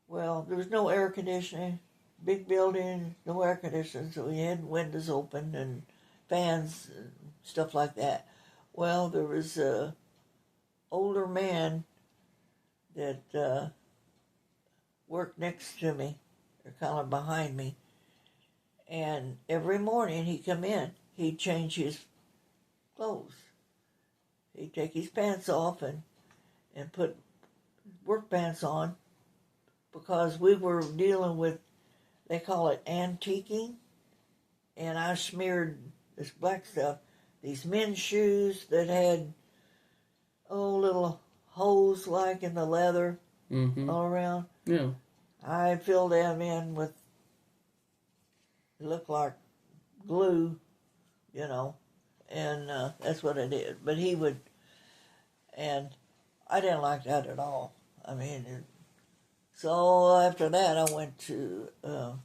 was no air conditioning. Big building, no air conditioning, so we had windows open and fans and stuff like that. Well, there was a older man that worked next to me, or kind of behind me, and every morning he'd come in, he'd change his clothes. He'd take his pants off and put work pants on, because we were dealing with, they call it antiquing, and I smeared this black stuff, these men's shoes that had, little holes like in the leather all around. Yeah. I filled them in with, it looked like glue, and that's what I did. But he would, and I didn't like that at all. I mean, so after that, I went to the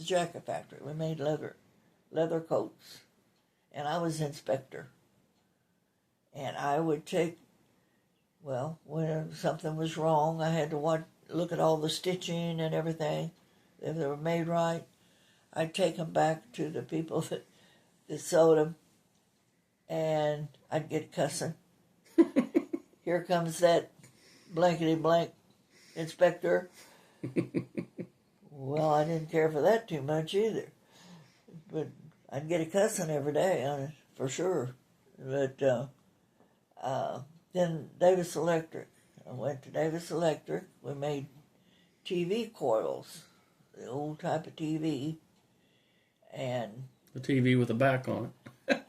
jacket factory. We made leather coats, and I was inspector. And I would take Well, when something was wrong, I had to look at all the stitching and everything. If they were made right, I'd take them back to the people that sewed them, and I'd get cussing. Here comes that blankety blank inspector. Well, I didn't care for that too much either. But I'd get a cussing every day, for sure. But then Davis Electric. I went to Davis Electric. We made TV coils, the old type of TV. And the TV with a back on it.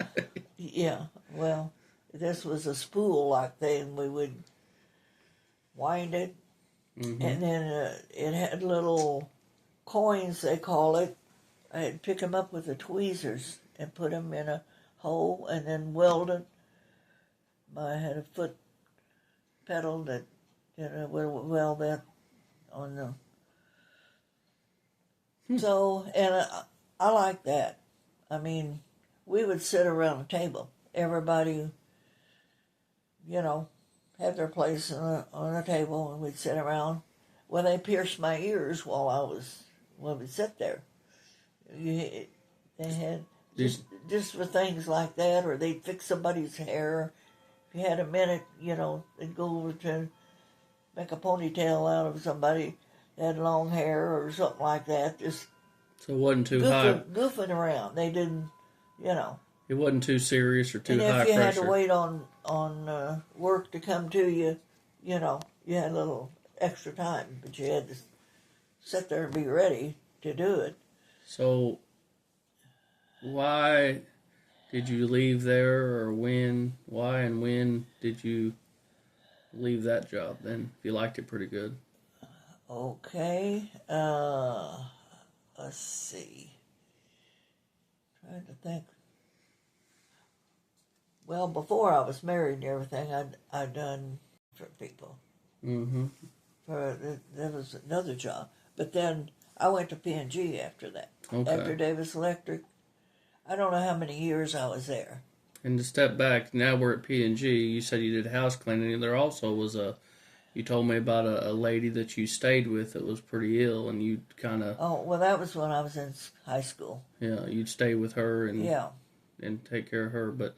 yeah, well, this was a spool-like thing. We would wind it, and then it had little coins, they call it. I'd pick them up with the tweezers and put them in a hole and then weld it. I had a foot pedal that would weld that on the... So, and I like that. I mean, we would sit around a table. Everybody, had their place on a table, and we'd sit around. Well, they pierced my ears while we sit there. They had just for things like that, or they'd fix somebody's hair. If you had a minute, they'd go over to make a ponytail out of somebody that had long hair or something like that. Just so it wasn't too high. Goofing around. They didn't, It wasn't too serious or too high pressure. And if you had to wait on work to come to you, you had a little extra time, but you had to sit there and be ready to do it. So, why did you leave there, or when? Why and when did you leave that job then, if you liked it pretty good? Okay, let's see. Trying to think. Well, before I was married and everything, I'd done for people. Mm-hmm. There was another job. But then I went to P&G after that. Okay. After Davis Electric. I don't know how many years I was there. And to step back, now we're at P&G. You said you did house cleaning. And there also was you told me about a lady that you stayed with that was pretty ill, and you kind of... Oh, well, that was when I was in high school. Yeah, you'd stay with her and yeah, and take care of her. But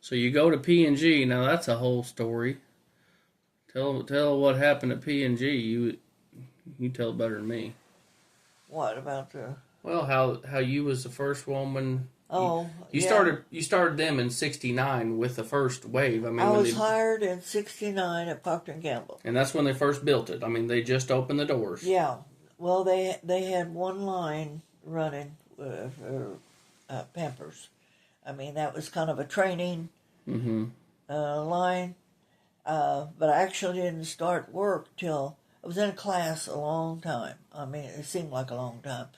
so you go to P&G. Now that's a whole story. Tell what happened at P&G. You tell it better than me. What about the... Well, how you was the first woman. Oh, you yeah. You started them in '69 with the first wave. I mean, I was hired in '69 at Procter & Gamble. And that's when they first built it. I mean, they just opened the doors. Yeah. Well, they had one line running for Pampers. I mean, that was kind of a training line. But I actually didn't start work till I was in class a long time. I mean, it seemed like a long time.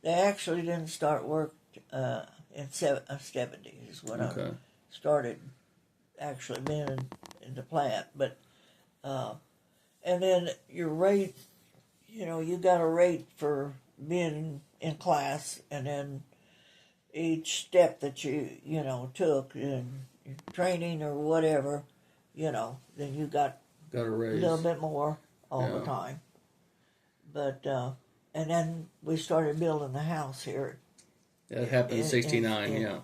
They actually didn't start work in 70s when I started actually being in the plant. But and then your rate, you got a rate for being in class, and then each step that you took in training or whatever, then you got a raise. A little bit more all the time. But and then we started building the house here. That happened in '69.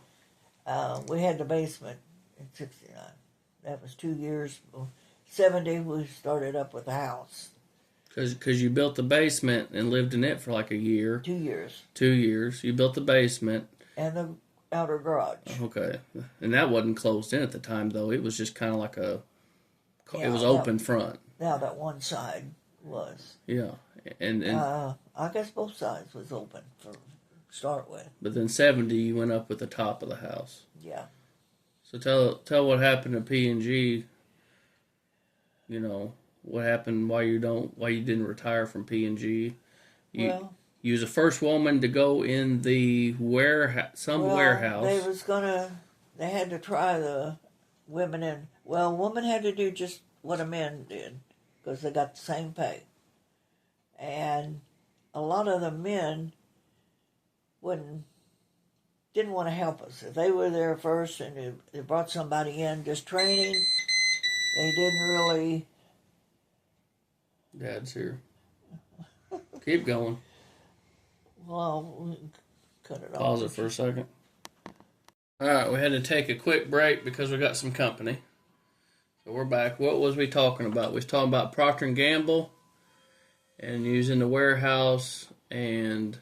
We had the basement in '69. That was 2 years. 70, we started up with the house. Because you built the basement and lived in it for like a year. 2 years. 2 years. You built the basement. And the outer garage. Okay. And that wasn't closed in at the time, though. It was just kind of like it was open front. Now that one side was. Yeah. And I guess both sides was open to start with. But then 70, you went up with the top of the house. Yeah. So tell what happened to P&G. What happened? Why you didn't retire from P&G? You was the first woman to go in the warehouse. They had to try the women in. Well, women had to do just what a man did because they got the same pay. And a lot of the men didn't want to help us. If they were there first and they brought somebody in just training, they didn't really Dad's here. Keep going. Well, we can cut it off. Pause it for a second. Alright, we had to take a quick break because we got some company. So we're back. What was we talking about? We was talking about Procter & Gamble and using the warehouse, and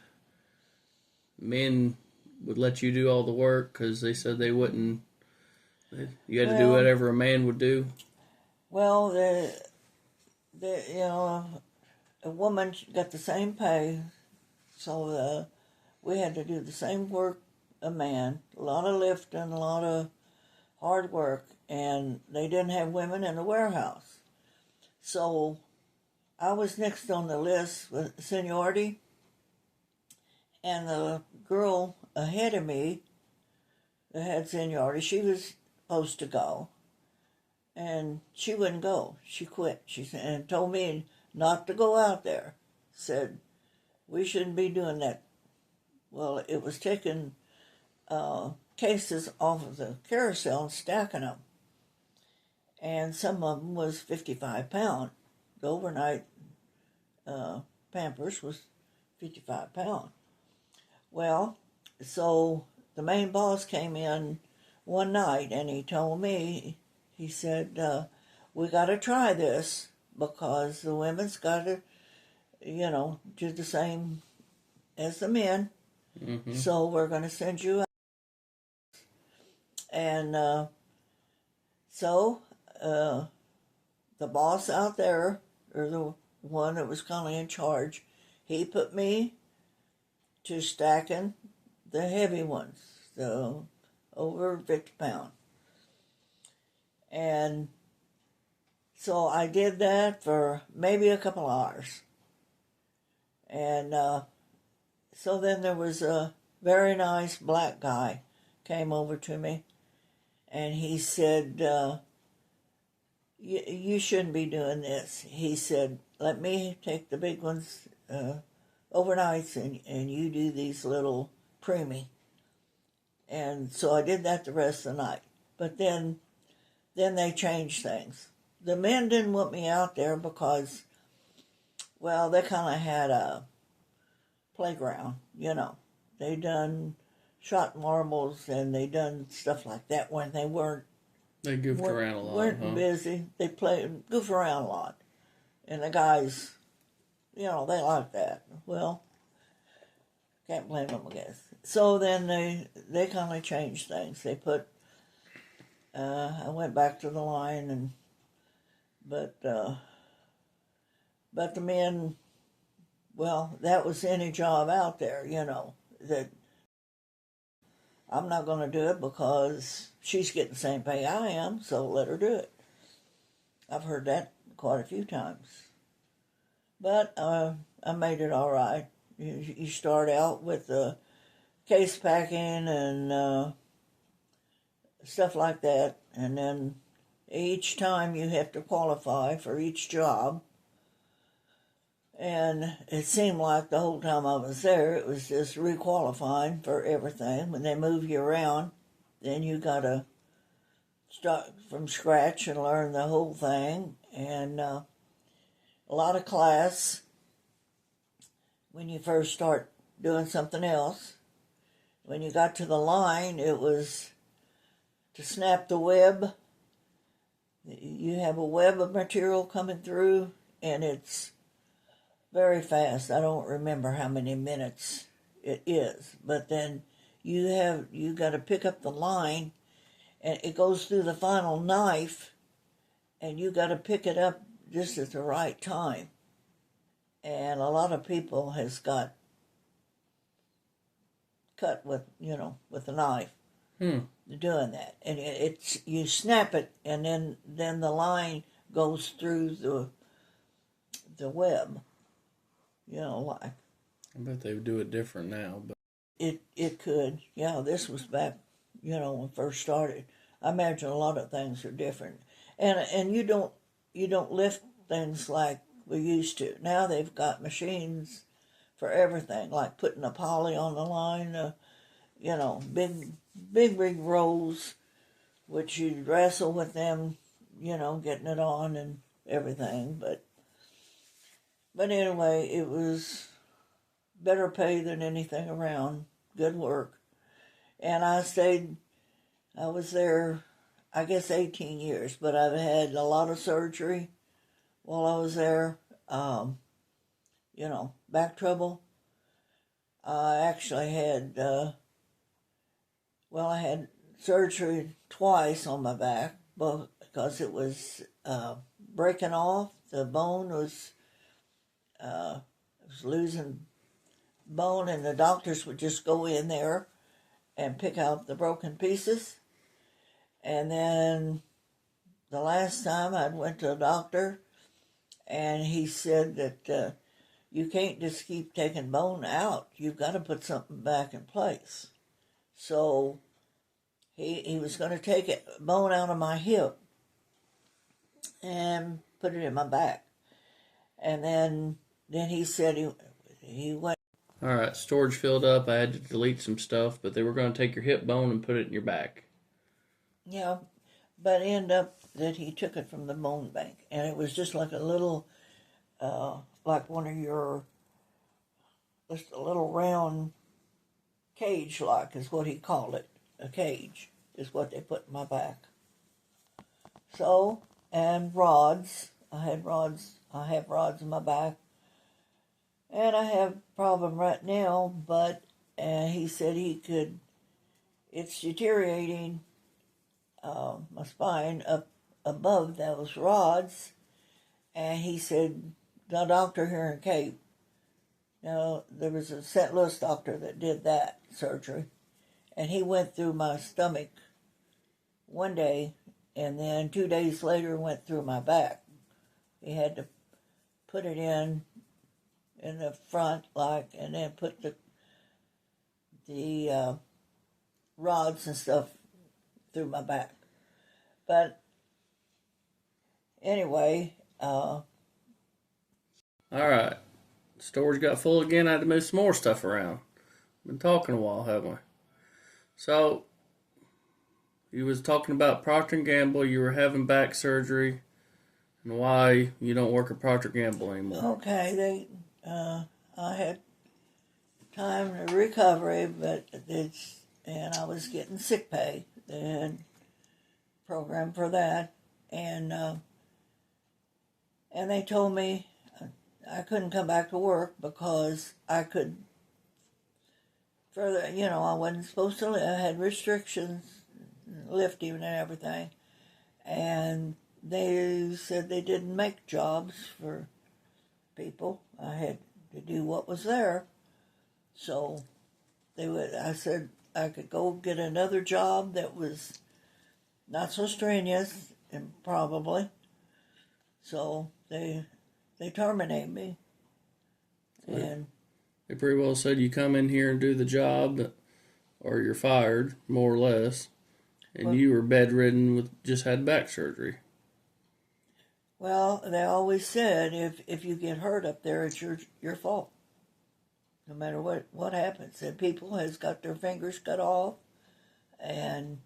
men would let you do all the work because they said they wouldn't. You had to do whatever a man would do. Well, a woman got the same pay, so we had to do the same work a man. A lot of lifting, a lot of hard work, and they didn't have women in the warehouse. So I was next on the list with seniority, and the girl ahead of me that had seniority, she was supposed to go, and she wouldn't go. She quit. She said, and told me not to go out there. Said we shouldn't be doing that. Well, it was taking cases off of the carousel and stacking them, and some of them was 55 pound. The overnight Pampers was 55 pound. Well, so the main boss came in one night and he told me, he said, we got to try this because the women's got to, do the same as the men. Mm-hmm. So we're going to send you out. And so the boss out there, or the one that was kind of in charge, he put me to stacking the heavy ones, the over 50 pound. And so I did that for maybe a couple hours. And so then there was a very nice black guy came over to me, and he said, you shouldn't be doing this. He said, let me take the big ones overnights, and you do these little preemie. And so I did that the rest of the night. But then they changed things. The men didn't want me out there because, well, they kind of had a playground, They done shot marbles and they done stuff like that when they weren't. They goofed around a lot. Weren't busy. They goof around a lot, and the guys, they like that. Well, can't blame them, I guess. So then they kind of changed things. They put. I went back to the line, but the men, well, that was any job out there, that I'm not going to do it because she's getting the same pay I am, so let her do it. I've heard that quite a few times. But I made it all right. You start out with the case packing and stuff like that, and then each time you have to qualify for each job. And it seemed like the whole time I was there, it was just requalifying for everything. When they move you around, then you got to start from scratch and learn the whole thing. And a lot of class when you first start doing something else. When you got to the line, it was to snap the web. You have a web of material coming through, and it's very fast. I don't remember how many minutes it is, but then you got to pick up the line, and it goes through the final knife, and you got to pick it up just at the right time. And a lot of people has got cut with a knife doing that, and it's you snap it, and then the line goes through the web. Like. I bet they would do it different now, but it could. Yeah, this was back, when it first started. I imagine a lot of things are different, and you don't lift things like we used to. Now they've got machines for everything, like putting a poly on the line. Big rolls, which you'd wrestle with them, getting it on and everything, but. But anyway, it was better pay than anything around. Good work. And I was there, I guess 18 years, but I've had a lot of surgery while I was there. Back trouble. I actually had, I had surgery twice on my back, because it was breaking off. The bone was losing bone, and the doctors would just go in there and pick out the broken pieces. And then the last time I went to a doctor, and he said that you can't just keep taking bone out. You've got to put something back in place. So he was going to take bone out of my hip and put it in my back. And then he said he went. All right, storage filled up. I had to delete some stuff, but they were going to take your hip bone and put it in your back. Yeah, but ended up that he took it from the bone bank, and it was just like a little, like one of your, just a little round cage, like is what he called it. A cage is what they put in my back. So, and rods. I have rods in my back. And I have a problem right now, but he said it's deteriorating my spine up above those rods. And he said, the doctor here in Cape, there was a St. Louis doctor that did that surgery. And he went through my stomach one day, and then 2 days later went through my back. He had to put it in the front, and then put the rods and stuff through my back. But anyway, all right, storage got full again. I had to move some more stuff around. Been talking a while, haven't we? So you was talking about Procter & Gamble. You were having back surgery, and why you don't work at Procter & Gamble anymore. Okay, I had time to recovery, and I was getting sick pay. They had a program for that, and they told me I couldn't come back to work because I could further, I wasn't supposed to live. I had restrictions, lifting and everything, and they said they didn't make jobs for people. I had to do what was there. So I said I could go get another job that was not so strenuous, and probably. So they terminated me. And they pretty well said you come in here and do the job or you're fired, more or less. And you were bedridden with just had back surgery. Well, they always said if you get hurt up there, it's your fault. No matter what happens. And people has got their fingers cut off, and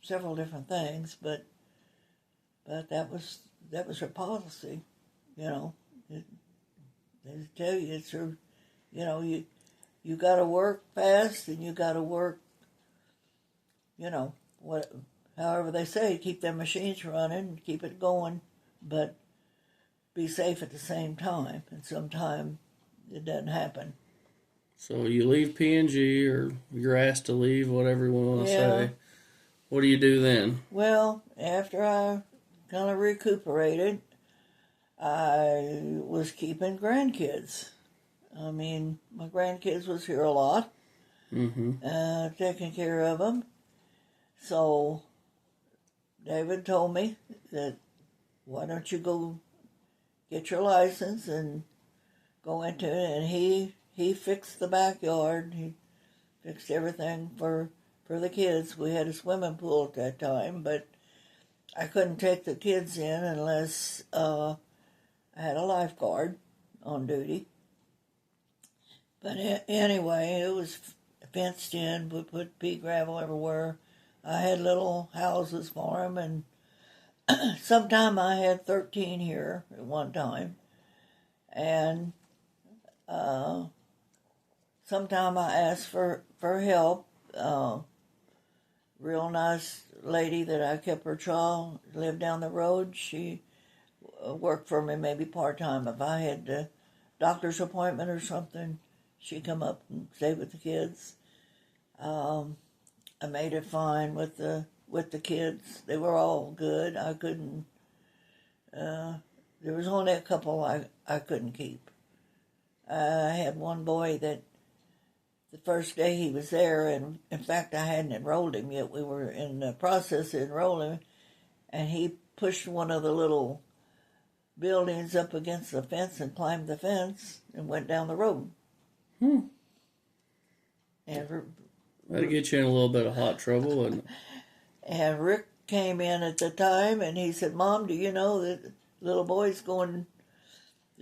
several different things. But that was her policy. They tell you it's her. You got to work fast, and you got to work. However they say, keep them machines running, keep it going, but be safe at the same time. And sometimes it doesn't happen. So you leave P&G, or you're asked to leave, whatever you want to say. What do you do then? Well, after I kind of recuperated, I was keeping grandkids. I mean, my grandkids was here a lot, taking care of them. So David told me that, why don't you go get your license and go into it. And he fixed the backyard. He fixed everything for the kids. We had a swimming pool at that time, but I couldn't take the kids in unless I had a lifeguard on duty. But anyway, it was fenced in. We put pea gravel everywhere. I had little houses for them, and sometime I had 13 here at one time, and sometime I asked for help. Real nice lady that I kept her child lived down the road. She worked for me maybe part-time. If I had a doctor's appointment or something, she'd come up and stay with the kids. I made it fine with the kids. They were all good. I couldn't. There was only a couple I couldn't keep. I had one boy that the first day he was there, and in fact I hadn't enrolled him yet. We were in the process of enrolling him, and he pushed one of the little buildings up against the fence and climbed the fence and went down the road. And That'd get you in a little bit of hot trouble, wouldn't it? And Rick came in at the time, and he said, "Mom, do you know that there's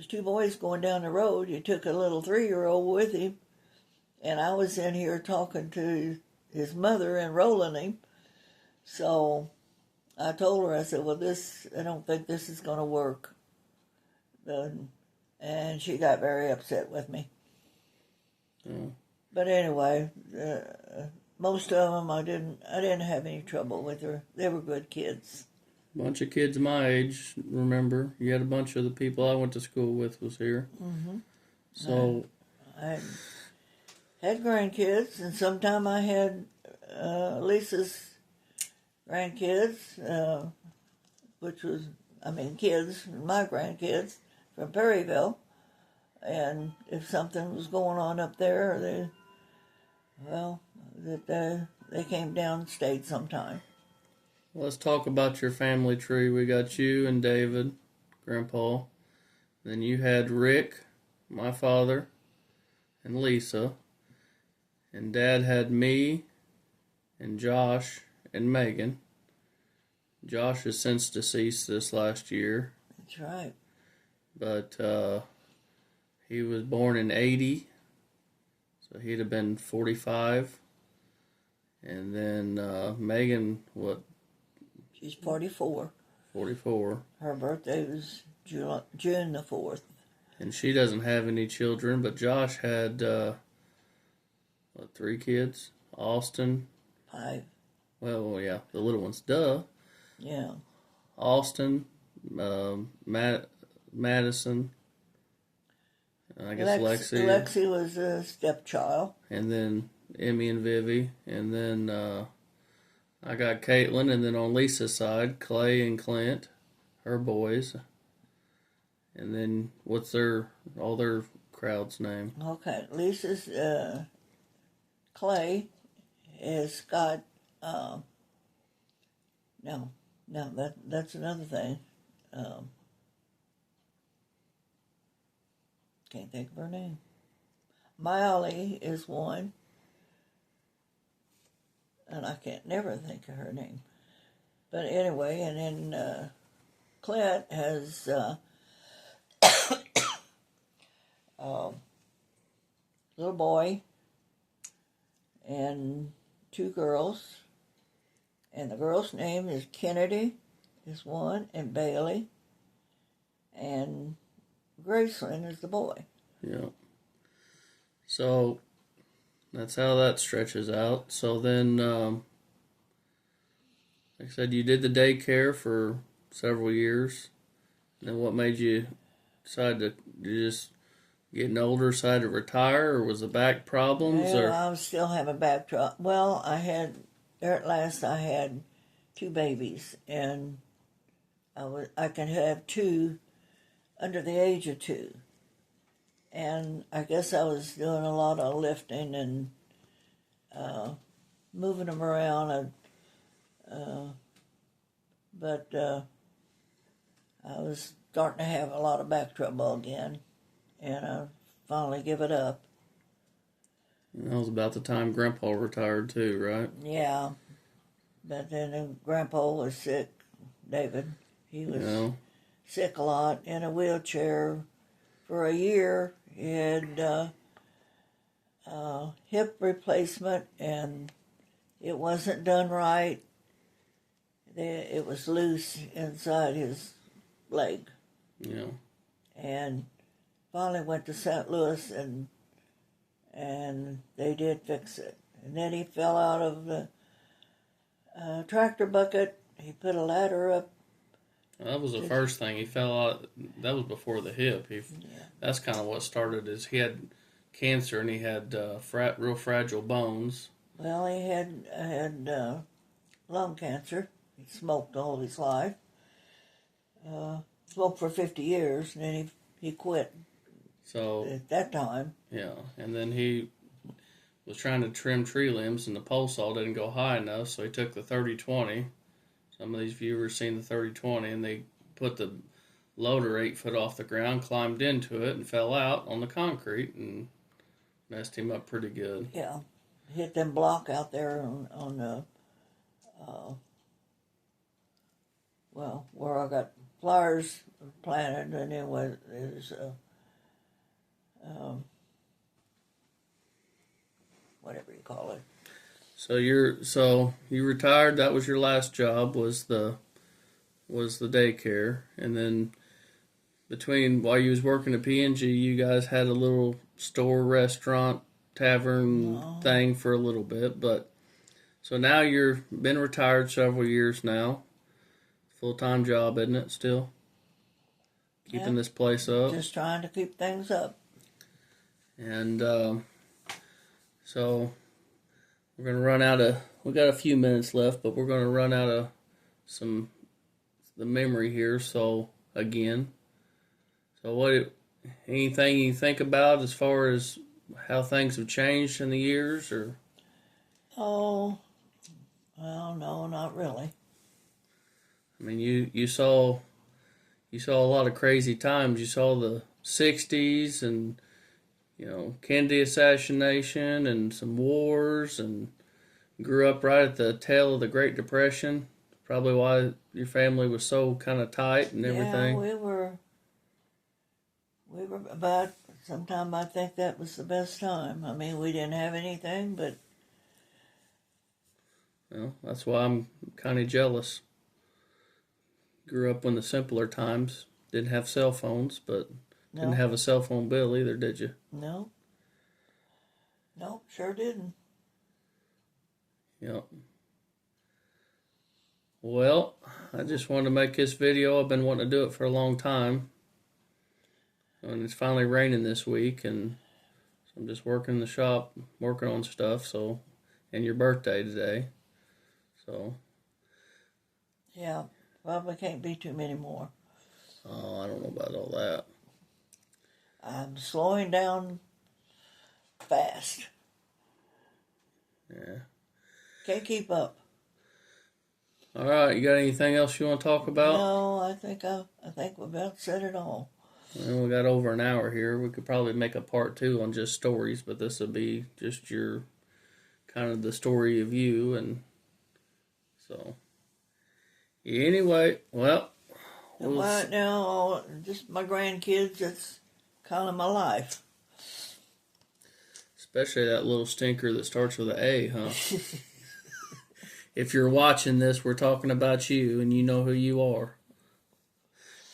2 boys going down the road? He took a little 3-year-old with him." And I was in here talking to his mother, enrolling him. So I told her, I said, "Well, I don't think this is going to work." And she got very upset with me. Oh. But anyway, most of them I didn't have any trouble with her. They were good kids. Bunch of kids my age, remember? You had a bunch of the people I went to school with was here. Mm-hmm. So I had grandkids, and sometime I had Lisa's grandkids, which was, kids, my grandkids from Perryville. And if something was going on up there, they came down and stayed sometime. let's talk about your family tree. We got you and David, Grandpa. Then you had Rick, my father, and Lisa. And Dad had me and Josh and Megan. Josh is since deceased this last year. That's right. But he was born in 80, so he'd have been 45. And then Megan, what? She's 44. 44. Her birthday was June the 4th. And she doesn't have any children, but Josh had, 3 kids? Austin. 5. Well, yeah, the little ones. Duh. Yeah. Austin, Madison, I guess Lexi. Lexi was a stepchild. And then Emmy and Vivi. And then I got Caitlin. And then on Lisa's side, Clay and Clint, her boys. And then what's all their crowd's name? Okay, Lisa's Clay has got that's another thing. Can't think of her name. Miley is one, and I can't never think of her name. But anyway, and then Clint has little boy and 2 girls, and the girl's name is Kennedy, is one, and Bailey, and Graceland is the boy. Yeah. So that's how that stretches out. So then, like I said, you did the daycare for several years. And then what made you decide to just getting older, decide to retire, or was the back problems? Well, Or I was still having back trouble. Well, at last I had 2 babies, and I can have 2 under the age of 2. And I guess I was doing a lot of lifting and moving them around. But I was starting to have a lot of back trouble again, and I finally give it up. that was about the time Grandpa retired too, right? Yeah, but then Grandpa was sick, David. He was sick a lot, in a wheelchair for a year. He had hip replacement, and it wasn't done right. it was loose inside his leg. Yeah. And finally went to St. Louis, and they did fix it. And then he fell out of the tractor bucket. He put a ladder up. That was the first thing. He fell out. That was before the hip. That's kind of what started. Is he had cancer and he had real fragile bones. Well, he had lung cancer. He smoked all his life. Smoked for 50 years, and then he quit. So at that time. Yeah, and then he was trying to trim tree limbs, and the pole saw didn't go high enough, so he took the 30-20. Some of these viewers seen the 30-20, and they put the loader 8 foot off the ground, climbed into it, and fell out on the concrete, and messed him up pretty good. Yeah, hit them block out there on the, well, where I got flowers planted, and it was whatever you call it. So you retired. That was your last job. Was the daycare, and then between while you was working at P&G, you guys had a little store, restaurant, tavern thing for a little bit. But so now you've been retired several years now. Full-time job, isn't it? Still keeping this place up. Just trying to keep things up. And so we're going to run out of, we got a few minutes left, but we're going to run out of the memory here. So again, anything you think about as far as how things have changed in the years, or? Oh, well, no, not really. I mean, you saw a lot of crazy times. You saw the 60s and, Kennedy assassination and some wars, and grew up right at the tail of the Great Depression. Probably why your family was so kind of tight and everything. Yeah, we were about, sometimes I think that was the best time. I mean, we didn't have anything, but... Well, that's why I'm kind of jealous. Grew up in the simpler times. Didn't have cell phones, but didn't have a cell phone bill either, did you? No. No, sure didn't. Yep. Well, I just wanted to make this video. I've been wanting to do it for a long time. And it's finally raining this week, and so I'm just working in the shop, working on stuff, and your birthday today. So. Yeah, probably can't be too many more. Oh, I don't know about all that. I'm slowing down fast. Yeah. Can't keep up. All right, you got anything else you want to talk about? No, I think we've about said it all. Well, we got over an hour here. We could probably make a part 2 on just stories, but this will be just your kind of the story of you, and so anyway, well. Right now, just my grandkids, that's kind of my life. Especially that little stinker that starts with an A, huh? If you're watching this, we're talking about you, and you know who you are.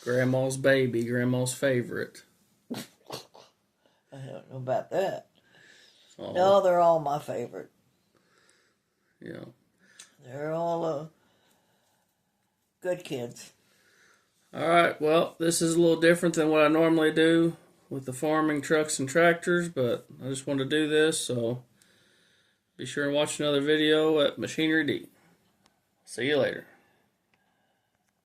Grandma's baby, Grandma's favorite. I don't know about that. Oh. No, they're all my favorite. Yeah. They're all good kids. All right, well, this is a little different than what I normally do with the farming trucks and tractors, but I just wanted to do this, so be sure and watch another video at Machinery D. See you later.